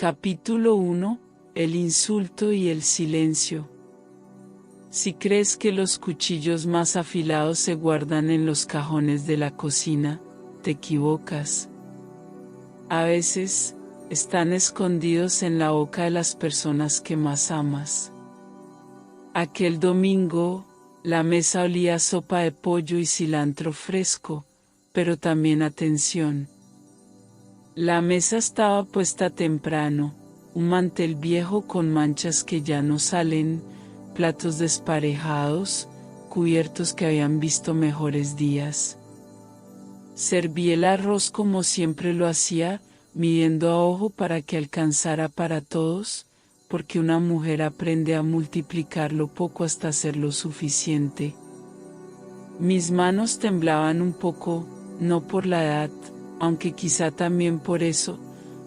Capítulo 1. El insulto y el silencio. Si crees que los cuchillos más afilados se guardan en los cajones de la cocina, te equivocas. A veces, están escondidos en la boca de las personas que más amas. Aquel domingo, la mesa olía a sopa de pollo y cilantro fresco, pero también a tensión. La mesa estaba puesta temprano, un mantel viejo con manchas que ya no salen, platos desparejados, cubiertos que habían visto mejores días. Serví el arroz como siempre lo hacía, midiendo a ojo para que alcanzara para todos, porque una mujer aprende a multiplicar lo poco hasta hacer lo suficiente. Mis manos temblaban un poco, no por la edad, aunque quizá también por eso,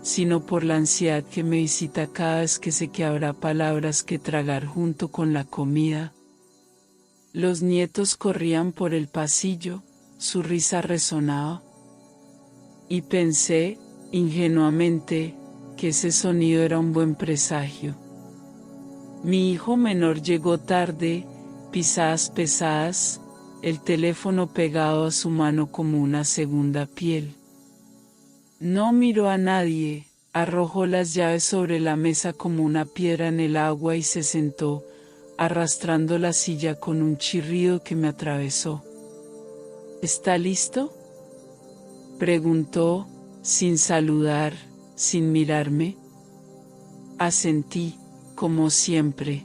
sino por la ansiedad que me visita cada vez que sé que habrá palabras que tragar junto con la comida. Los nietos corrían por el pasillo, su risa resonaba. Y pensé, ingenuamente, que ese sonido era un buen presagio. Mi hijo menor llegó tarde, pisadas pesadas, el teléfono pegado a su mano como una segunda piel. No miró a nadie, arrojó las llaves sobre la mesa como una piedra en el agua y se sentó, arrastrando la silla con un chirrido que me atravesó. ¿Está listo?, preguntó, sin saludar, sin mirarme. Asentí, como siempre.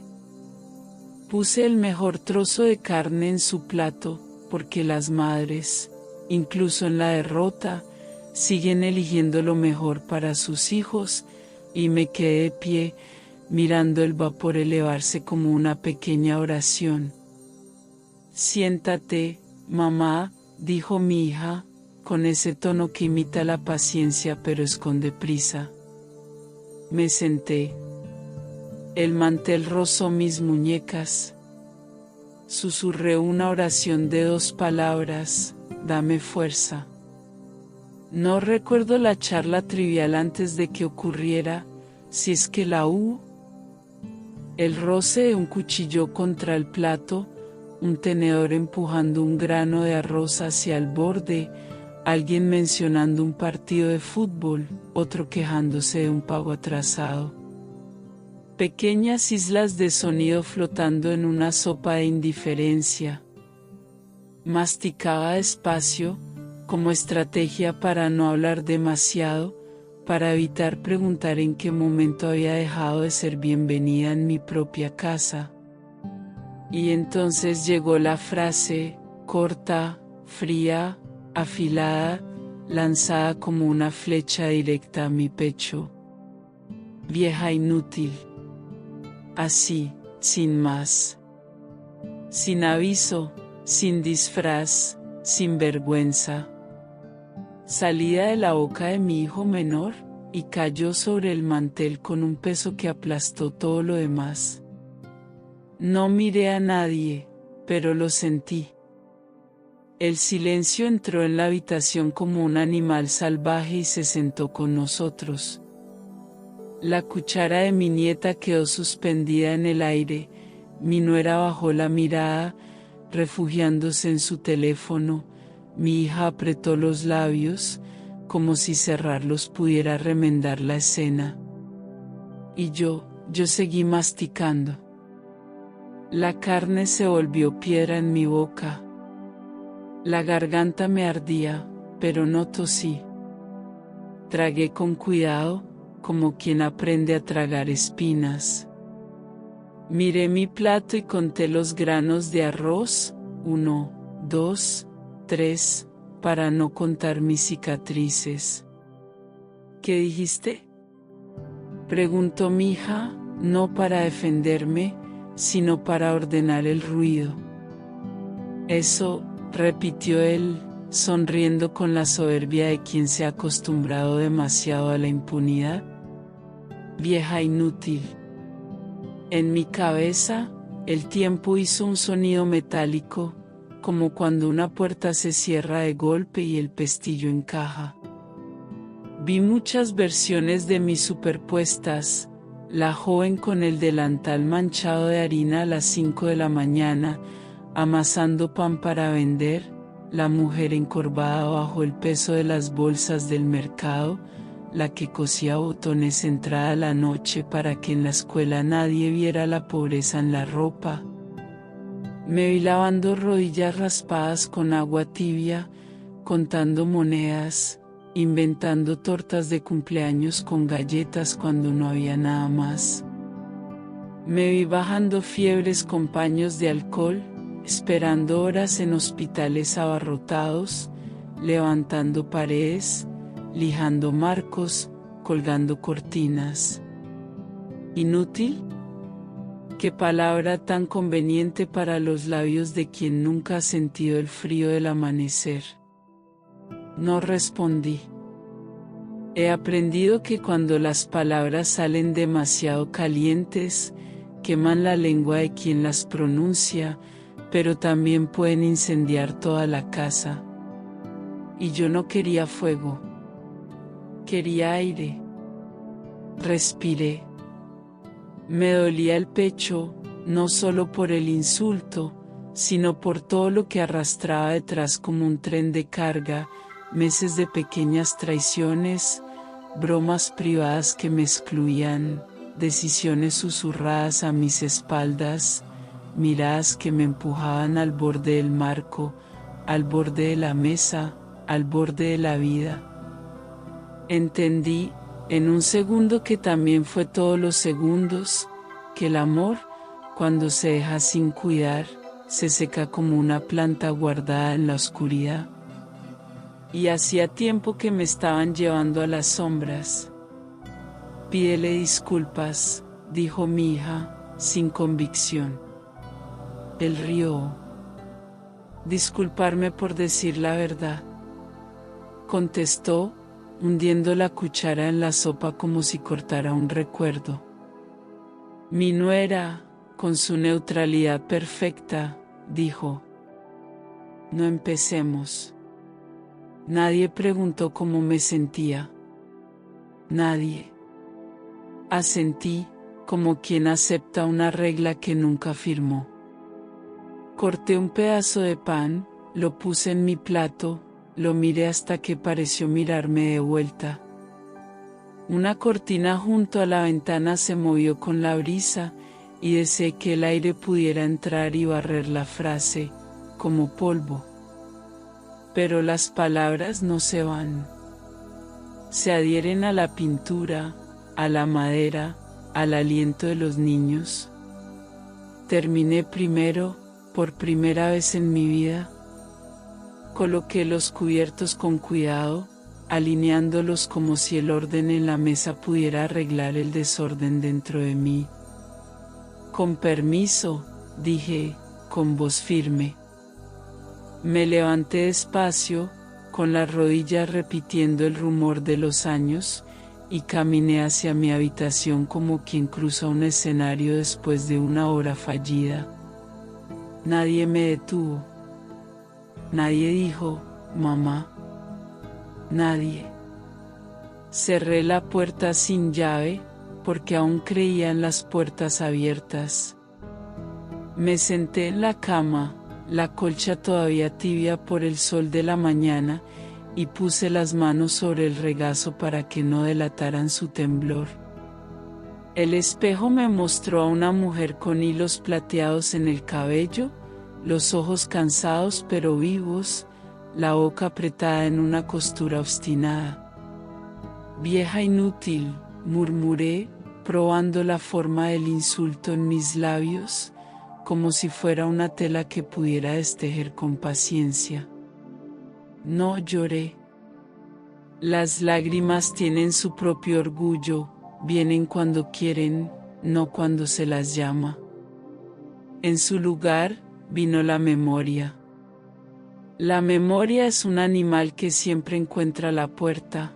Puse el mejor trozo de carne en su plato, porque las madres, incluso en la derrota, siguen eligiendo lo mejor para sus hijos, y me quedé de pie, mirando el vapor elevarse como una pequeña oración. Siéntate, mamá, dijo mi hija, con ese tono que imita la paciencia pero esconde prisa. Me senté. El mantel rozó mis muñecas. Susurré una oración de 2 palabras, dame fuerza. No recuerdo la charla trivial antes de que ocurriera, si es que la hubo. El roce de un cuchillo contra el plato, un tenedor empujando un grano de arroz hacia el borde, alguien mencionando un partido de fútbol, otro quejándose de un pago atrasado. Pequeñas islas de sonido flotando en una sopa de indiferencia. Masticaba despacio, como estrategia para no hablar demasiado, para evitar preguntar en qué momento había dejado de ser bienvenida en mi propia casa. Y entonces llegó la frase, corta, fría, afilada, lanzada como una flecha directa a mi pecho. Vieja inútil. Así, sin más. Sin aviso, sin disfraz, sin vergüenza. Salida de la boca de mi hijo menor, y cayó sobre el mantel con un peso que aplastó todo lo demás. No miré a nadie, pero lo sentí. El silencio entró en la habitación como un animal salvaje y se sentó con nosotros. La cuchara de mi nieta quedó suspendida en el aire, mi nuera bajó la mirada, refugiándose en su teléfono, mi hija apretó los labios, como si cerrarlos pudiera remendar la escena. Y yo seguí masticando. La carne se volvió piedra en mi boca. La garganta me ardía, pero no tosí. Tragué con cuidado, como quien aprende a tragar espinas. Miré mi plato y conté los granos de arroz, 1, 2, 3, para no contar mis cicatrices. ¿Qué dijiste?, preguntó mi hija, no para defenderme, sino para ordenar el ruido. Eso, repitió él, sonriendo con la soberbia de quien se ha acostumbrado demasiado a la impunidad. Vieja inútil. En mi cabeza, el tiempo hizo un sonido metálico, como cuando una puerta se cierra de golpe y el pestillo encaja. Vi muchas versiones de mí superpuestas, la joven con el delantal manchado de harina a las 5 de la mañana, amasando pan para vender, la mujer encorvada bajo el peso de las bolsas del mercado, la que cosía botones entrada la noche para que en la escuela nadie viera la pobreza en la ropa. Me vi lavando rodillas raspadas con agua tibia, contando monedas, inventando tortas de cumpleaños con galletas cuando no había nada más. Me vi bajando fiebres con paños de alcohol, esperando horas en hospitales abarrotados, levantando paredes, lijando marcos, colgando cortinas. ¿Inútil? Qué palabra tan conveniente para los labios de quien nunca ha sentido el frío del amanecer. No respondí. He aprendido que cuando las palabras salen demasiado calientes, queman la lengua de quien las pronuncia, pero también pueden incendiar toda la casa. Y yo no quería fuego. Quería aire. Respiré. Me dolía el pecho, no solo por el insulto, sino por todo lo que arrastraba detrás como un tren de carga, meses de pequeñas traiciones, bromas privadas que me excluían, decisiones susurradas a mis espaldas, miradas que me empujaban al borde del marco, al borde de la mesa, al borde de la vida. Entendí, en un segundo que también fue todos los segundos, que el amor, cuando se deja sin cuidar, se seca como una planta guardada en la oscuridad. Y hacía tiempo que me estaban llevando a las sombras. Pídele disculpas, dijo mi hija, sin convicción. Él rió. Disculparme por decir la verdad, contestó, hundiendo la cuchara en la sopa como si cortara un recuerdo. Mi nuera, con su neutralidad perfecta, dijo. No empecemos. Nadie preguntó cómo me sentía. Nadie. Asentí, como quien acepta una regla que nunca firmó. Corté un pedazo de pan, lo puse en mi plato, lo miré hasta que pareció mirarme de vuelta. Una cortina junto a la ventana se movió con la brisa, y deseé que el aire pudiera entrar y barrer la frase, como polvo. Pero las palabras no se van. Se adhieren a la pintura, a la madera, al aliento de los niños. Terminé primero, por primera vez en mi vida. Coloqué los cubiertos con cuidado, alineándolos como si el orden en la mesa pudiera arreglar el desorden dentro de mí. Con permiso, dije, con voz firme. Me levanté despacio, con las rodillas repitiendo el rumor de los años, y caminé hacia mi habitación como quien cruza un escenario después de una hora fallida. Nadie me detuvo. Nadie dijo, mamá. Nadie. Cerré la puerta sin llave, porque aún creía en las puertas abiertas. Me senté en la cama, la colcha todavía tibia por el sol de la mañana, y puse las manos sobre el regazo para que no delataran su temblor. El espejo me mostró a una mujer con hilos plateados en el cabello, los ojos cansados pero vivos, la boca apretada en una costura obstinada. Vieja inútil, murmuré, probando la forma del insulto en mis labios, como si fuera una tela que pudiera destejer con paciencia. No lloré. Las lágrimas tienen su propio orgullo, vienen cuando quieren, no cuando se las llama. En su lugar, vino la memoria. La memoria es un animal que siempre encuentra la puerta.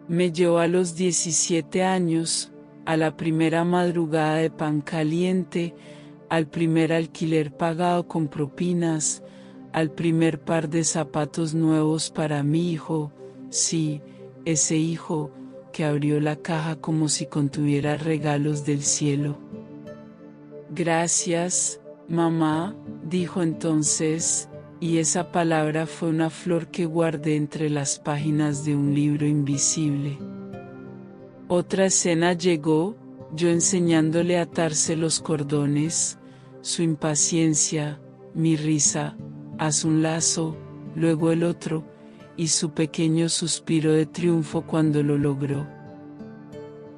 Me llevó a los 17 años, a la primera madrugada de pan caliente, al primer alquiler pagado con propinas, al primer par de zapatos nuevos para mi hijo, sí, ese hijo, que abrió la caja como si contuviera regalos del cielo. Gracias, mamá, dijo entonces, y esa palabra fue una flor que guardé entre las páginas de un libro invisible. Otra escena llegó, yo enseñándole a atarse los cordones, su impaciencia, mi risa, haz un lazo, luego el otro, y su pequeño suspiro de triunfo cuando lo logró.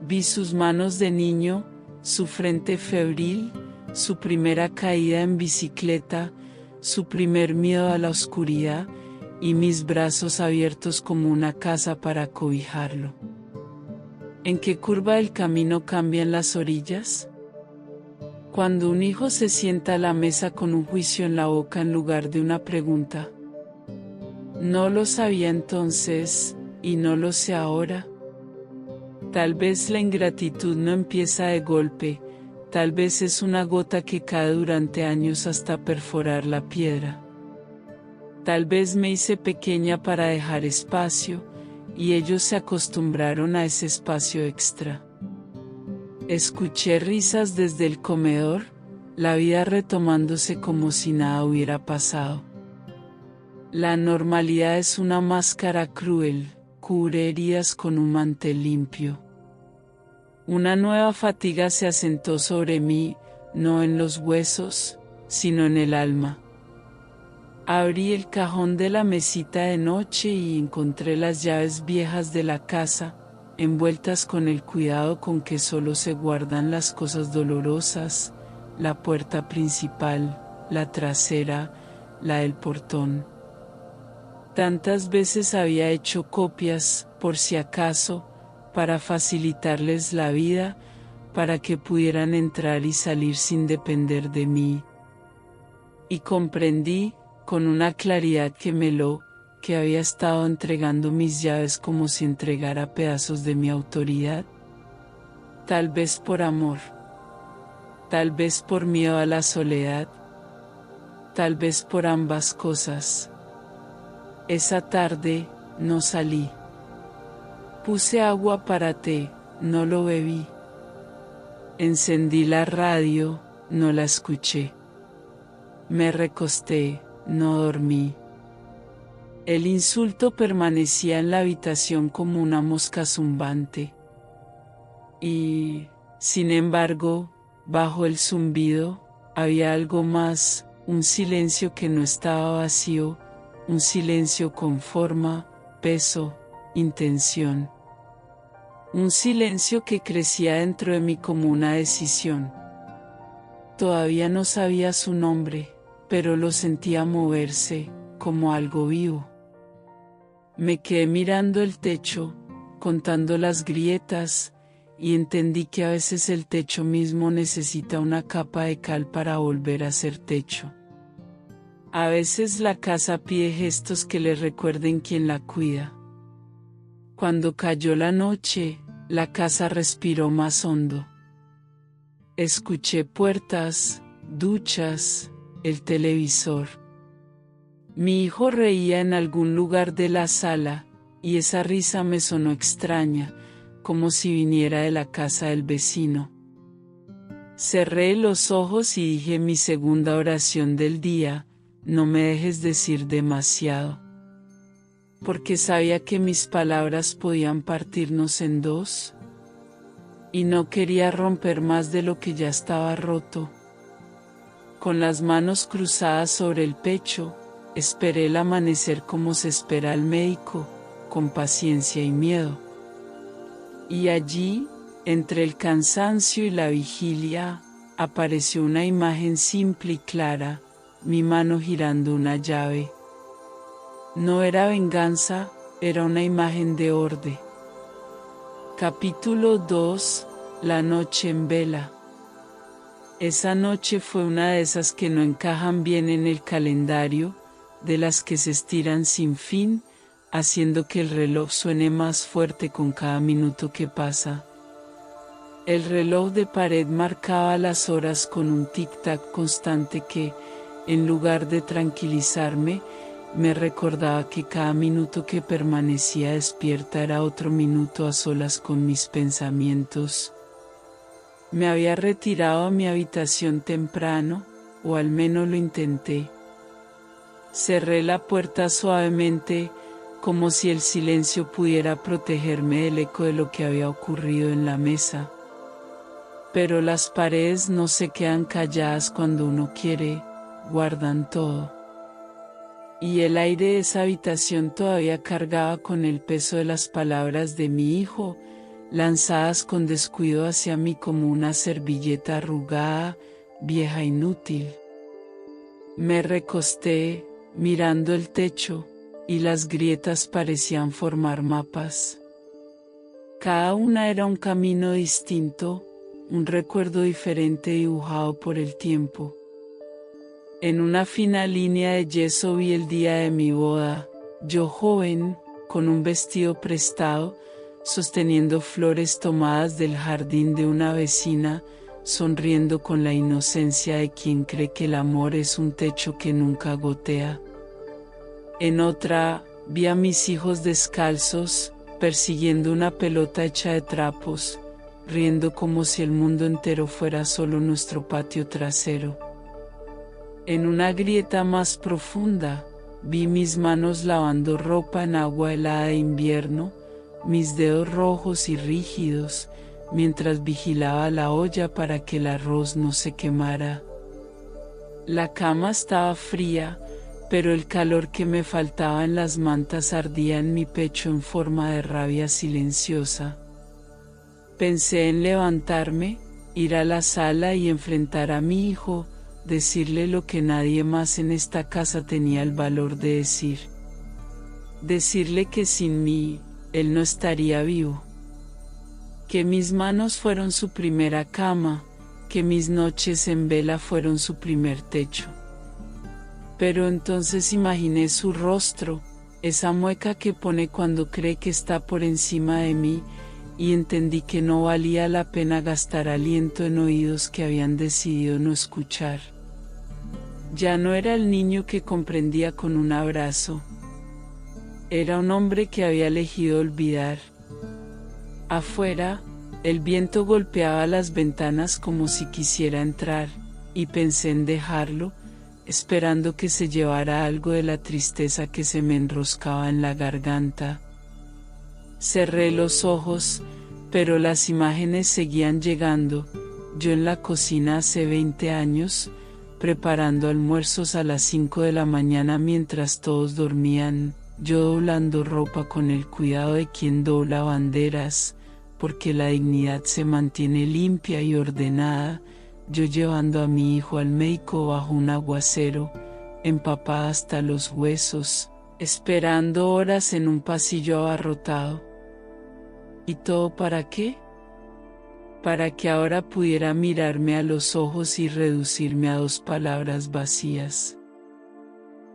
Vi sus manos de niño, su frente febril, su primera caída en bicicleta, su primer miedo a la oscuridad, y mis brazos abiertos como una casa para cobijarlo. ¿En qué curva del camino cambian las orillas? Cuando un hijo se sienta a la mesa con un juicio en la boca en lugar de una pregunta. No lo sabía entonces, y no lo sé ahora. Tal vez la ingratitud no empieza de golpe, tal vez es una gota que cae durante años hasta perforar la piedra. Tal vez me hice pequeña para dejar espacio, y ellos se acostumbraron a ese espacio extra. Escuché risas desde el comedor, la vida retomándose como si nada hubiera pasado. La normalidad es una máscara cruel, cubre heridas con un mantel limpio. Una nueva fatiga se asentó sobre mí, no en los huesos, sino en el alma. Abrí el cajón de la mesita de noche y encontré las llaves viejas de la casa, envueltas con el cuidado con que solo se guardan las cosas dolorosas, la puerta principal, la trasera, la del portón. Tantas veces había hecho copias, por si acaso, para facilitarles la vida, para que pudieran entrar y salir sin depender de mí. Y comprendí, con una claridad que había estado entregando mis llaves como si entregara pedazos de mi autoridad. Tal vez por amor. Tal vez por miedo a la soledad. Tal vez por ambas cosas. Esa tarde, no salí. Puse agua para té, no lo bebí. Encendí la radio, no la escuché. Me recosté, no dormí. El insulto permanecía en la habitación como una mosca zumbante. Y, sin embargo, bajo el zumbido, había algo más, un silencio que no estaba vacío, un silencio con forma, peso, intención. Un silencio que crecía dentro de mí como una decisión. Todavía no sabía su nombre, pero lo sentía moverse, como algo vivo. Me quedé mirando el techo, contando las grietas, y entendí que a veces el techo mismo necesita una capa de cal para volver a ser techo. A veces la casa pide gestos que le recuerden quién la cuida. Cuando cayó la noche, la casa respiró más hondo. Escuché puertas, duchas, el televisor. Mi hijo reía en algún lugar de la sala, y esa risa me sonó extraña, como si viniera de la casa del vecino. Cerré los ojos y dije mi segunda oración del día: no me dejes decir demasiado. Porque sabía que mis palabras podían partirnos en dos. Y no quería romper más de lo que ya estaba roto. Con las manos cruzadas sobre el pecho, esperé el amanecer como se espera al médico, con paciencia y miedo. Y allí, entre el cansancio y la vigilia, apareció una imagen simple y clara, mi mano girando una llave. No era venganza, era una imagen de orden. Capítulo 2. La noche en vela. Esa noche fue una de esas que no encajan bien en el calendario, de las que se estiran sin fin, haciendo que el reloj suene más fuerte con cada minuto que pasa. El reloj de pared marcaba las horas con un tic-tac constante que, en lugar de tranquilizarme, me recordaba que cada minuto que permanecía despierta era otro minuto a solas con mis pensamientos. Me había retirado a mi habitación temprano, o al menos lo intenté. Cerré la puerta suavemente, como si el silencio pudiera protegerme del eco de lo que había ocurrido en la mesa. Pero las paredes no se quedan calladas cuando uno quiere, guardan todo. Y el aire de esa habitación todavía cargaba con el peso de las palabras de mi hijo, lanzadas con descuido hacia mí como una servilleta arrugada, vieja inútil. Me recosté, mirando el techo, y las grietas parecían formar mapas. Cada una era un camino distinto, un recuerdo diferente dibujado por el tiempo. En una fina línea de yeso vi el día de mi boda, yo joven, con un vestido prestado, sosteniendo flores tomadas del jardín de una vecina, sonriendo con la inocencia de quien cree que el amor es un techo que nunca gotea. En otra, vi a mis hijos descalzos, persiguiendo una pelota hecha de trapos, riendo como si el mundo entero fuera solo nuestro patio trasero. En una grieta más profunda, vi mis manos lavando ropa en agua helada de invierno, mis dedos rojos y rígidos, mientras vigilaba la olla para que el arroz no se quemara. La cama estaba fría, pero el calor que me faltaba en las mantas ardía en mi pecho en forma de rabia silenciosa. Pensé en levantarme, ir a la sala y enfrentar a mi hijo, decirle lo que nadie más en esta casa tenía el valor de decir. Decirle que sin mí, él no estaría vivo. Que mis manos fueron su primera cama, que mis noches en vela fueron su primer techo. Pero entonces imaginé su rostro, esa mueca que pone cuando cree que está por encima de mí, y entendí que no valía la pena gastar aliento en oídos que habían decidido no escuchar. Ya no era el niño que comprendía con un abrazo. Era un hombre que había elegido olvidar. Afuera, el viento golpeaba las ventanas como si quisiera entrar, y pensé en dejarlo, esperando que se llevara algo de la tristeza que se me enroscaba en la garganta. Cerré los ojos, pero las imágenes seguían llegando, yo en la cocina hace 20 años, preparando almuerzos a las 5 de la mañana mientras todos dormían, yo doblando ropa con el cuidado de quien dobla banderas, porque la dignidad se mantiene limpia y ordenada, yo llevando a mi hijo al médico bajo un aguacero, empapada hasta los huesos, esperando horas en un pasillo abarrotado. ¿Y todo para qué? Para que ahora pudiera mirarme a los ojos y reducirme a 2 palabras vacías.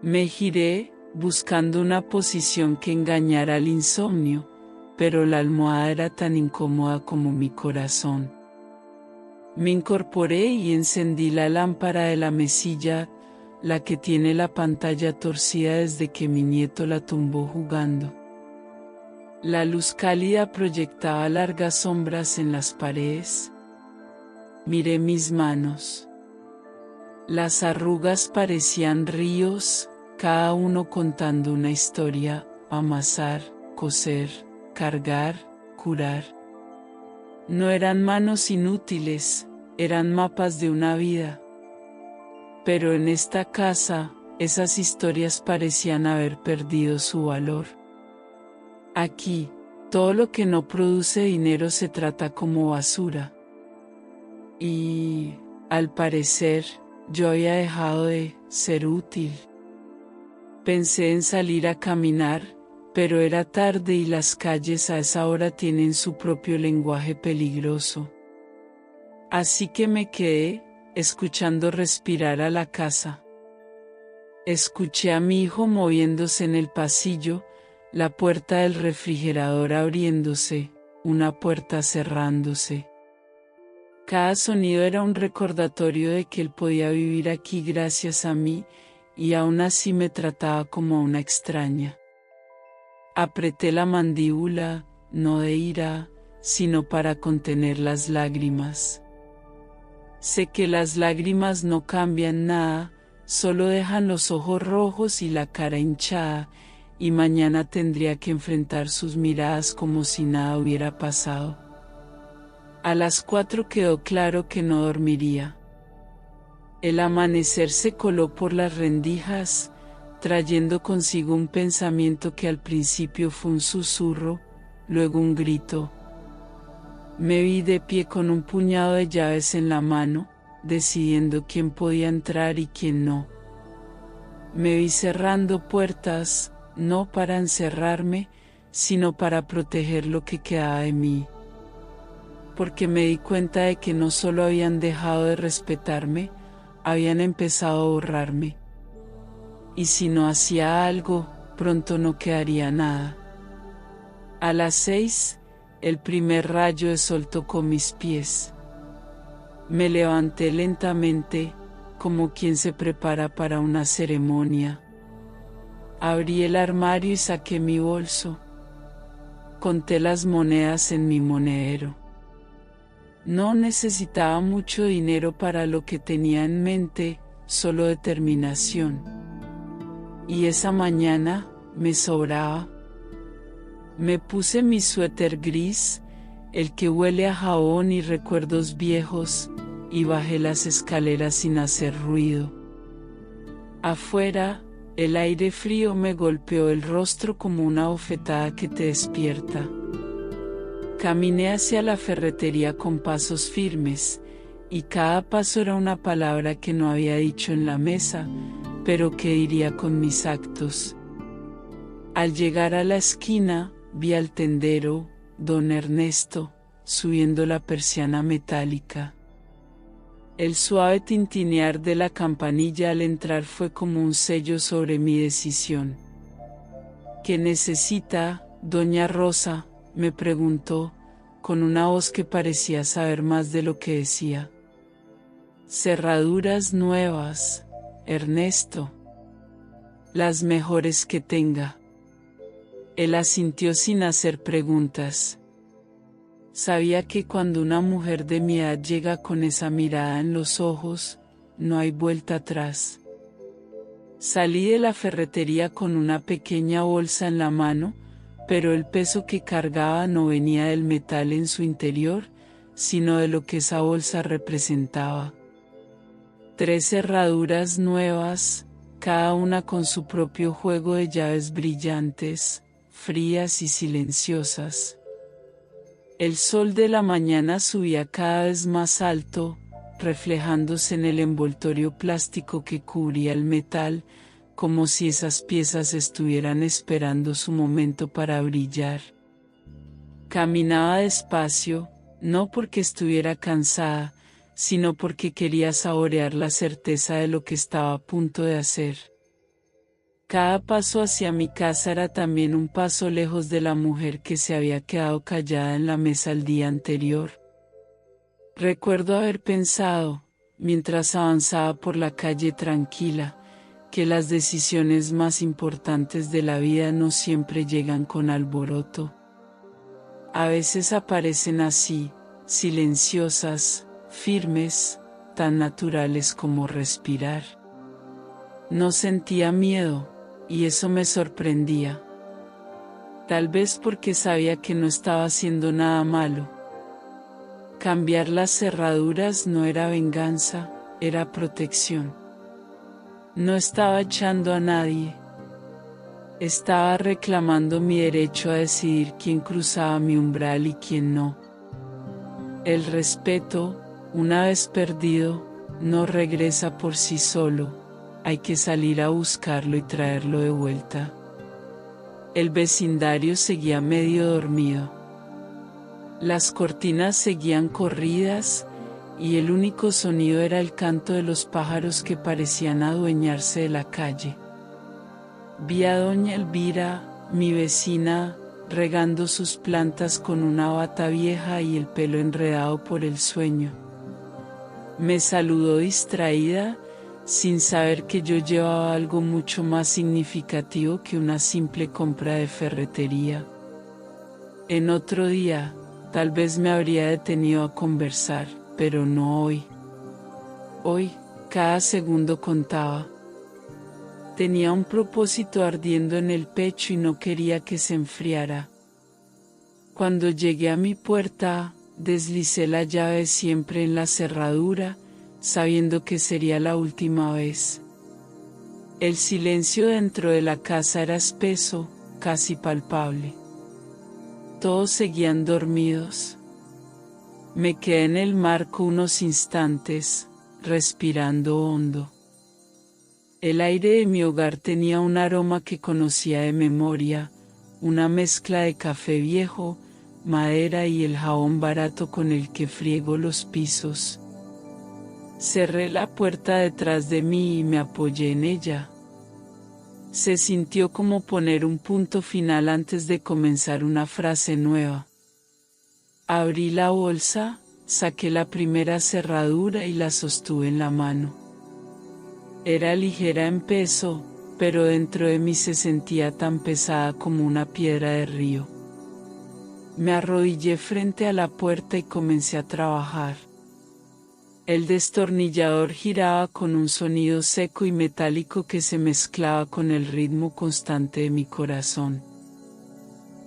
Me giré, buscando una posición que engañara al insomnio, pero la almohada era tan incómoda como mi corazón. Me incorporé y encendí la lámpara de la mesilla, la que tiene la pantalla torcida desde que mi nieto la tumbó jugando. La luz cálida proyectaba largas sombras en las paredes. Miré mis manos. Las arrugas parecían ríos, cada uno contando una historia: amasar, coser, cargar, curar. No eran manos inútiles, eran mapas de una vida. Pero en esta casa, esas historias parecían haber perdido su valor. Aquí, todo lo que no produce dinero se trata como basura. Y, al parecer, yo había dejado de ser útil. Pensé en salir a caminar, pero era tarde y las calles a esa hora tienen su propio lenguaje peligroso. Así que me quedé, escuchando respirar a la casa. Escuché a mi hijo moviéndose en el pasillo, la puerta del refrigerador abriéndose, una puerta cerrándose. Cada sonido era un recordatorio de que él podía vivir aquí gracias a mí, y aún así me trataba como a una extraña. Apreté la mandíbula, no de ira, sino para contener las lágrimas. Sé que las lágrimas no cambian nada, solo dejan los ojos rojos y la cara hinchada, y mañana tendría que enfrentar sus miradas como si nada hubiera pasado. A las 4 quedó claro que no dormiría. El amanecer se coló por las rendijas, trayendo consigo un pensamiento que al principio fue un susurro, luego un grito. Me vi de pie con un puñado de llaves en la mano, decidiendo quién podía entrar y quién no. Me vi cerrando puertas, no para encerrarme, sino para proteger lo que quedaba de mí. Porque me di cuenta de que no solo habían dejado de respetarme, habían empezado a borrarme. Y si no hacía algo, pronto no quedaría nada. A las 6, el primer rayo de sol tocó mis pies. Me levanté lentamente, como quien se prepara para una ceremonia. Abrí el armario y saqué mi bolso. Conté las monedas en mi monedero. No necesitaba mucho dinero para lo que tenía en mente, solo determinación. Y esa mañana, me sobraba. Me puse mi suéter gris, el que huele a jabón y recuerdos viejos, y bajé las escaleras sin hacer ruido. Afuera, el aire frío me golpeó el rostro como una bofetada que te despierta. Caminé hacia la ferretería con pasos firmes, y cada paso era una palabra que no había dicho en la mesa, pero que diría con mis actos. Al llegar a la esquina, vi al tendero, don Ernesto, subiendo la persiana metálica. El suave tintinear de la campanilla al entrar fue como un sello sobre mi decisión. ¿Qué necesita, doña Rosa?, me preguntó, con una voz que parecía saber más de lo que decía. Cerraduras nuevas, Ernesto. Las mejores que tenga. Él asintió sin hacer preguntas. Sabía que cuando una mujer de mi edad llega con esa mirada en los ojos, no hay vuelta atrás. Salí de la ferretería con una pequeña bolsa en la mano, pero el peso que cargaba no venía del metal en su interior, sino de lo que esa bolsa representaba. 3 cerraduras nuevas, cada una con su propio juego de llaves brillantes, frías y silenciosas. El sol de la mañana subía cada vez más alto, reflejándose en el envoltorio plástico que cubría el metal, como si esas piezas estuvieran esperando su momento para brillar. Caminaba despacio, no porque estuviera cansada, sino porque quería saborear la certeza de lo que estaba a punto de hacer. Cada paso hacia mi casa era también un paso lejos de la mujer que se había quedado callada en la mesa el día anterior. Recuerdo haber pensado, mientras avanzaba por la calle tranquila, que las decisiones más importantes de la vida no siempre llegan con alboroto. A veces aparecen así, silenciosas, firmes, tan naturales como respirar. No sentía miedo, y eso me sorprendía. Tal vez porque sabía que no estaba haciendo nada malo. Cambiar las cerraduras no era venganza, era protección. No estaba echando a nadie. Estaba reclamando mi derecho a decidir quién cruzaba mi umbral y quién no. El respeto, una vez perdido, no regresa por sí solo. Hay que salir a buscarlo y traerlo de vuelta. El vecindario seguía medio dormido. Las cortinas seguían corridas, y el único sonido era el canto de los pájaros que parecían adueñarse de la calle. Vi a doña Elvira, mi vecina, regando sus plantas con una bata vieja y el pelo enredado por el sueño. Me saludó distraída, sin saber que yo llevaba algo mucho más significativo que una simple compra de ferretería. En otro día, tal vez me habría detenido a conversar, pero no hoy. Hoy, cada segundo contaba. Tenía un propósito ardiendo en el pecho y no quería que se enfriara. Cuando llegué a mi puerta, deslicé la llave siempre en la cerradura, sabiendo que sería la última vez. El silencio dentro de la casa era espeso, casi palpable. Todos seguían dormidos. Me quedé en el marco unos instantes, respirando hondo. El aire de mi hogar tenía un aroma que conocía de memoria, una mezcla de café viejo, madera y el jabón barato con el que friego los pisos. Cerré la puerta detrás de mí y me apoyé en ella. Se sintió como poner un punto final antes de comenzar una frase nueva. Abrí la bolsa, saqué la primera cerradura y la sostuve en la mano. Era ligera en peso, pero dentro de mí se sentía tan pesada como una piedra de río. Me arrodillé frente a la puerta y comencé a trabajar. El destornillador giraba con un sonido seco y metálico que se mezclaba con el ritmo constante de mi corazón.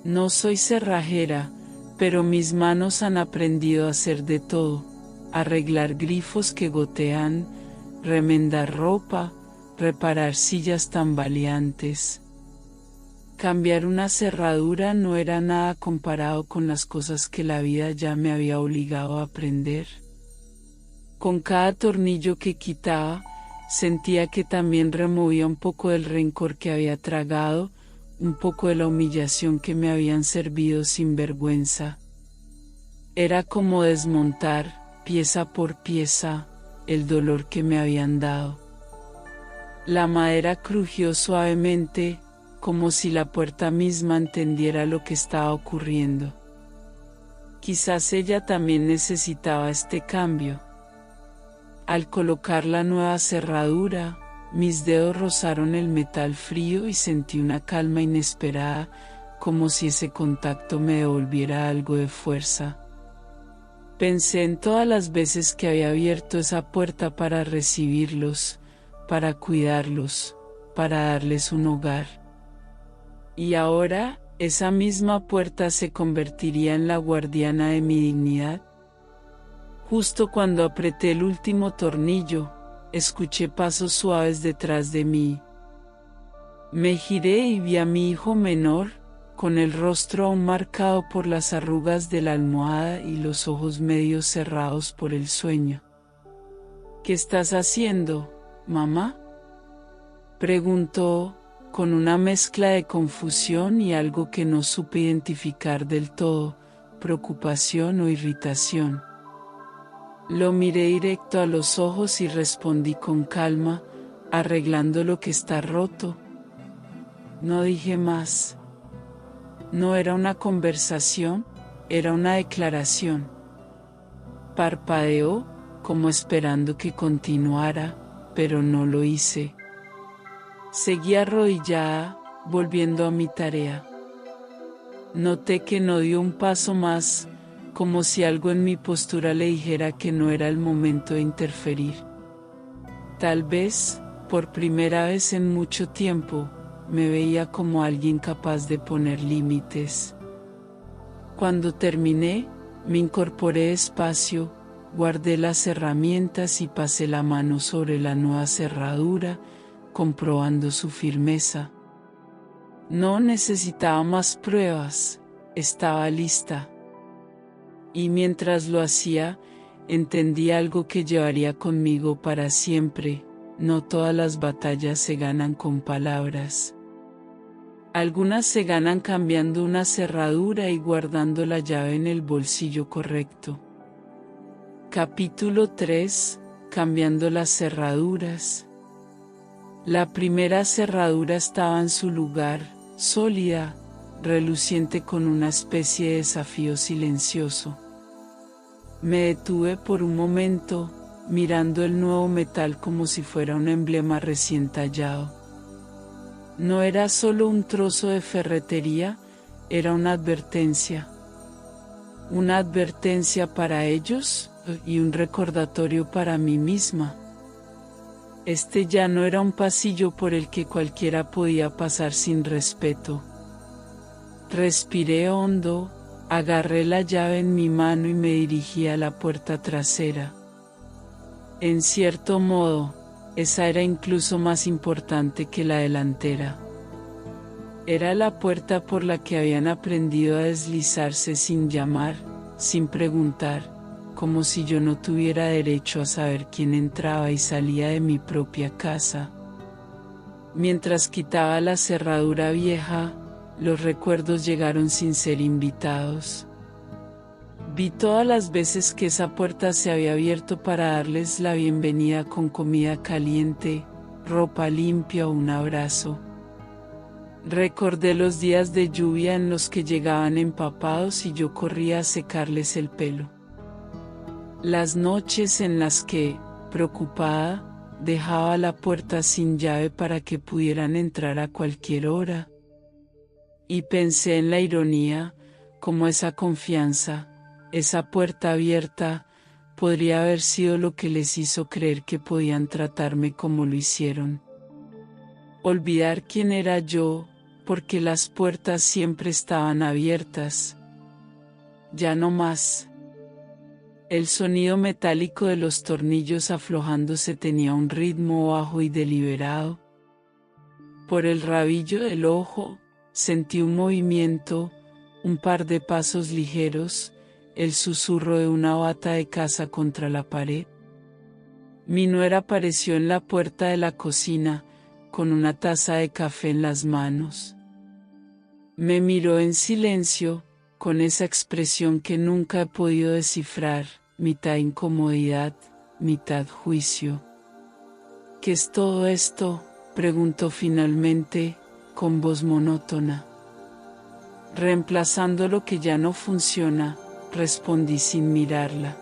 No soy cerrajera, pero mis manos han aprendido a hacer de todo: arreglar grifos que gotean, remendar ropa, reparar sillas tambaleantes. Cambiar una cerradura no era nada comparado con las cosas que la vida ya me había obligado a aprender. Con cada tornillo que quitaba, sentía que también removía un poco del rencor que había tragado, un poco de la humillación que me habían servido sin vergüenza. Era como desmontar, pieza por pieza, el dolor que me habían dado. La madera crujió suavemente, como si la puerta misma entendiera lo que estaba ocurriendo. Quizás ella también necesitaba este cambio. Al colocar la nueva cerradura, mis dedos rozaron el metal frío y sentí una calma inesperada, como si ese contacto me devolviera algo de fuerza. Pensé en todas las veces que había abierto esa puerta para recibirlos, para cuidarlos, para darles un hogar. Y ahora, esa misma puerta se convertiría en la guardiana de mi dignidad. Justo cuando apreté el último tornillo, escuché pasos suaves detrás de mí. Me giré y vi a mi hijo menor, con el rostro aún marcado por las arrugas de la almohada y los ojos medio cerrados por el sueño. ¿Qué estás haciendo, mamá?, preguntó, con una mezcla de confusión y algo que no supe identificar del todo, preocupación o irritación. Lo miré directo a los ojos y respondí con calma, arreglando lo que está roto. No dije más. No era una conversación, era una declaración. Parpadeó, como esperando que continuara, pero no lo hice. Seguí arrodillada, volviendo a mi tarea. Noté que no dio un paso más, como si algo en mi postura le dijera que no era el momento de interferir. Tal vez, por primera vez en mucho tiempo, me veía como alguien capaz de poner límites. Cuando terminé, me incorporé despacio, guardé las herramientas y pasé la mano sobre la nueva cerradura, comprobando su firmeza. No necesitaba más pruebas, estaba lista. Y mientras lo hacía, entendí algo que llevaría conmigo para siempre: no todas las batallas se ganan con palabras. Algunas se ganan cambiando una cerradura y guardando la llave en el bolsillo correcto. Capítulo 3. Cambiando las cerraduras. La primera cerradura estaba en su lugar, sólida, reluciente, con una especie de desafío silencioso. Me detuve por un momento, mirando el nuevo metal como si fuera un emblema recién tallado. No era solo un trozo de ferretería, era una advertencia. Una advertencia para ellos y un recordatorio para mí misma. Este ya no era un pasillo por el que cualquiera podía pasar sin respeto. Respiré hondo, agarré la llave en mi mano y me dirigí a la puerta trasera. En cierto modo, esa era incluso más importante que la delantera. Era la puerta por la que habían aprendido a deslizarse sin llamar, sin preguntar, como si yo no tuviera derecho a saber quién entraba y salía de mi propia casa. Mientras quitaba la cerradura vieja, los recuerdos llegaron sin ser invitados. Vi todas las veces que esa puerta se había abierto para darles la bienvenida con comida caliente, ropa limpia o un abrazo. Recordé los días de lluvia en los que llegaban empapados y yo corría a secarles el pelo. Las noches en las que, preocupada, dejaba la puerta sin llave para que pudieran entrar a cualquier hora. Y pensé en la ironía, como esa confianza, esa puerta abierta, podría haber sido lo que les hizo creer que podían tratarme como lo hicieron. Olvidar quién era yo, porque las puertas siempre estaban abiertas. Ya no más. El sonido metálico de los tornillos aflojándose tenía un ritmo bajo y deliberado. Por el rabillo del ojo, sentí un movimiento, un par de pasos ligeros, el susurro de una bata de casa contra la pared. Mi nuera apareció en la puerta de la cocina, con una taza de café en las manos. Me miró en silencio, con esa expresión que nunca he podido descifrar, mitad incomodidad, mitad juicio. ¿Qué es todo esto?, preguntó finalmente, con voz monótona. Reemplazando lo que ya no funciona, respondí sin mirarla.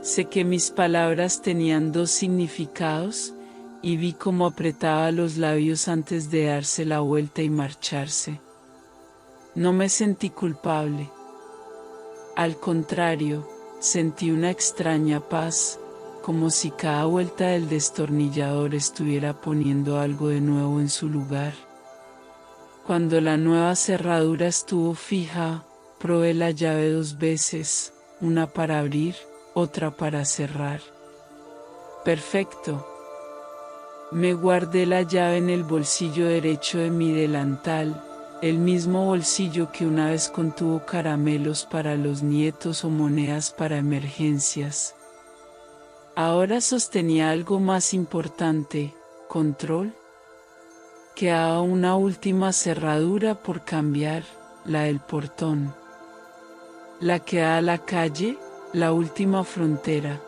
Sé que mis palabras tenían dos significados, y vi cómo apretaba los labios antes de darse la vuelta y marcharse. No me sentí culpable. Al contrario, sentí una extraña paz, como si cada vuelta del destornillador estuviera poniendo algo de nuevo en su lugar. Cuando la nueva cerradura estuvo fija, probé la llave 2 veces, una para abrir, otra para cerrar. Perfecto. Me guardé la llave en el bolsillo derecho de mi delantal, el mismo bolsillo que una vez contuvo caramelos para los nietos o monedas para emergencias. Ahora sostenía algo más importante, control. Quedaba una última cerradura por cambiar, la del portón. La que da a la calle, la última frontera.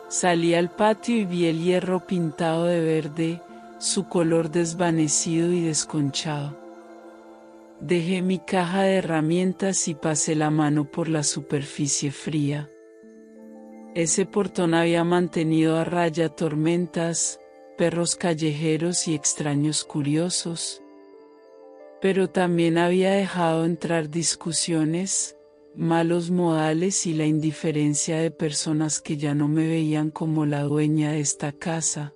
Salí al patio y vi el hierro pintado de verde, su color desvanecido y desconchado. Dejé mi caja de herramientas y pasé la mano por la superficie fría. Ese portón había mantenido a raya tormentas, perros callejeros y extraños curiosos. Pero también había dejado entrar discusiones, malos modales y la indiferencia de personas que ya no me veían como la dueña de esta casa.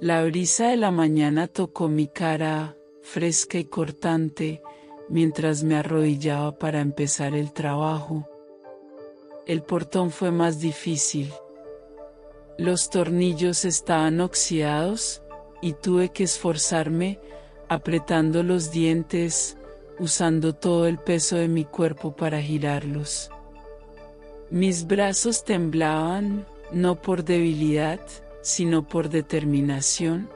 La brisa de la mañana tocó mi cara, fresca y cortante, mientras me arrodillaba para empezar el trabajo. El portón fue más difícil. Los tornillos estaban oxidados, y tuve que esforzarme, apretando los dientes, usando todo el peso de mi cuerpo para girarlos. Mis brazos temblaban, no por debilidad, sino por determinación.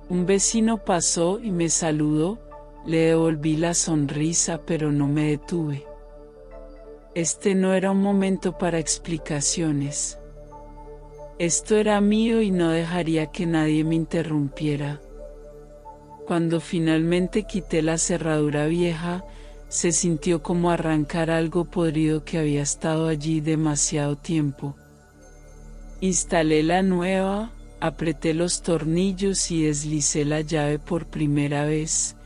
Un vecino pasó y me saludó, le devolví la sonrisa pero no me detuve. Este no era un momento para explicaciones. Esto era mío y no dejaría que nadie me interrumpiera. Cuando finalmente quité la cerradura vieja, se sintió como arrancar algo podrido que había estado allí demasiado tiempo. Instalé la nueva, apreté los tornillos y deslicé la llave por primera vez,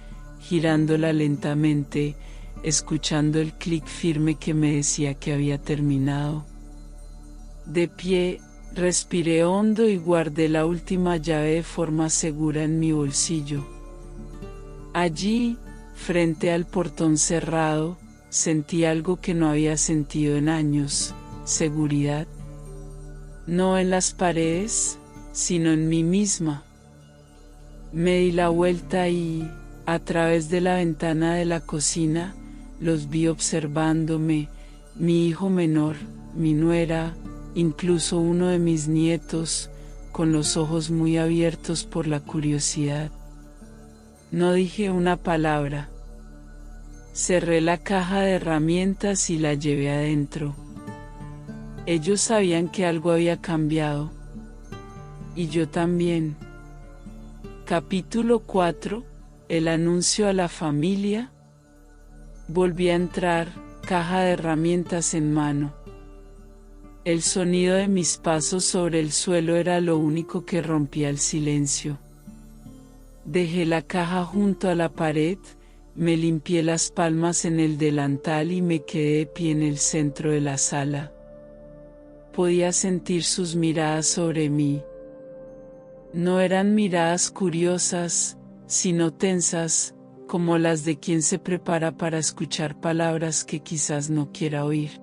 girándola lentamente, escuchando el clic firme que me decía que había terminado. De pie, respiré hondo y guardé la última llave de forma segura en mi bolsillo. Allí, frente al portón cerrado, sentí algo que no había sentido en años: seguridad. No en las paredes, sino en mí misma. Me di la vuelta y, a través de la ventana de la cocina, los vi observándome, mi hijo menor, mi nuera, incluso uno de mis nietos, con los ojos muy abiertos por la curiosidad. No dije una palabra. Cerré la caja de herramientas y la llevé adentro. Ellos sabían que algo había cambiado. Y yo también. Capítulo 4. El anuncio a la familia. Volví a entrar, caja de herramientas en mano. El sonido de mis pasos sobre el suelo era lo único que rompía el silencio. Dejé la caja junto a la pared, me limpié las palmas en el delantal y me quedé de pie en el centro de la sala. Podía sentir sus miradas sobre mí. No eran miradas curiosas, sino tensas, como las de quien se prepara para escuchar palabras que quizás no quiera oír.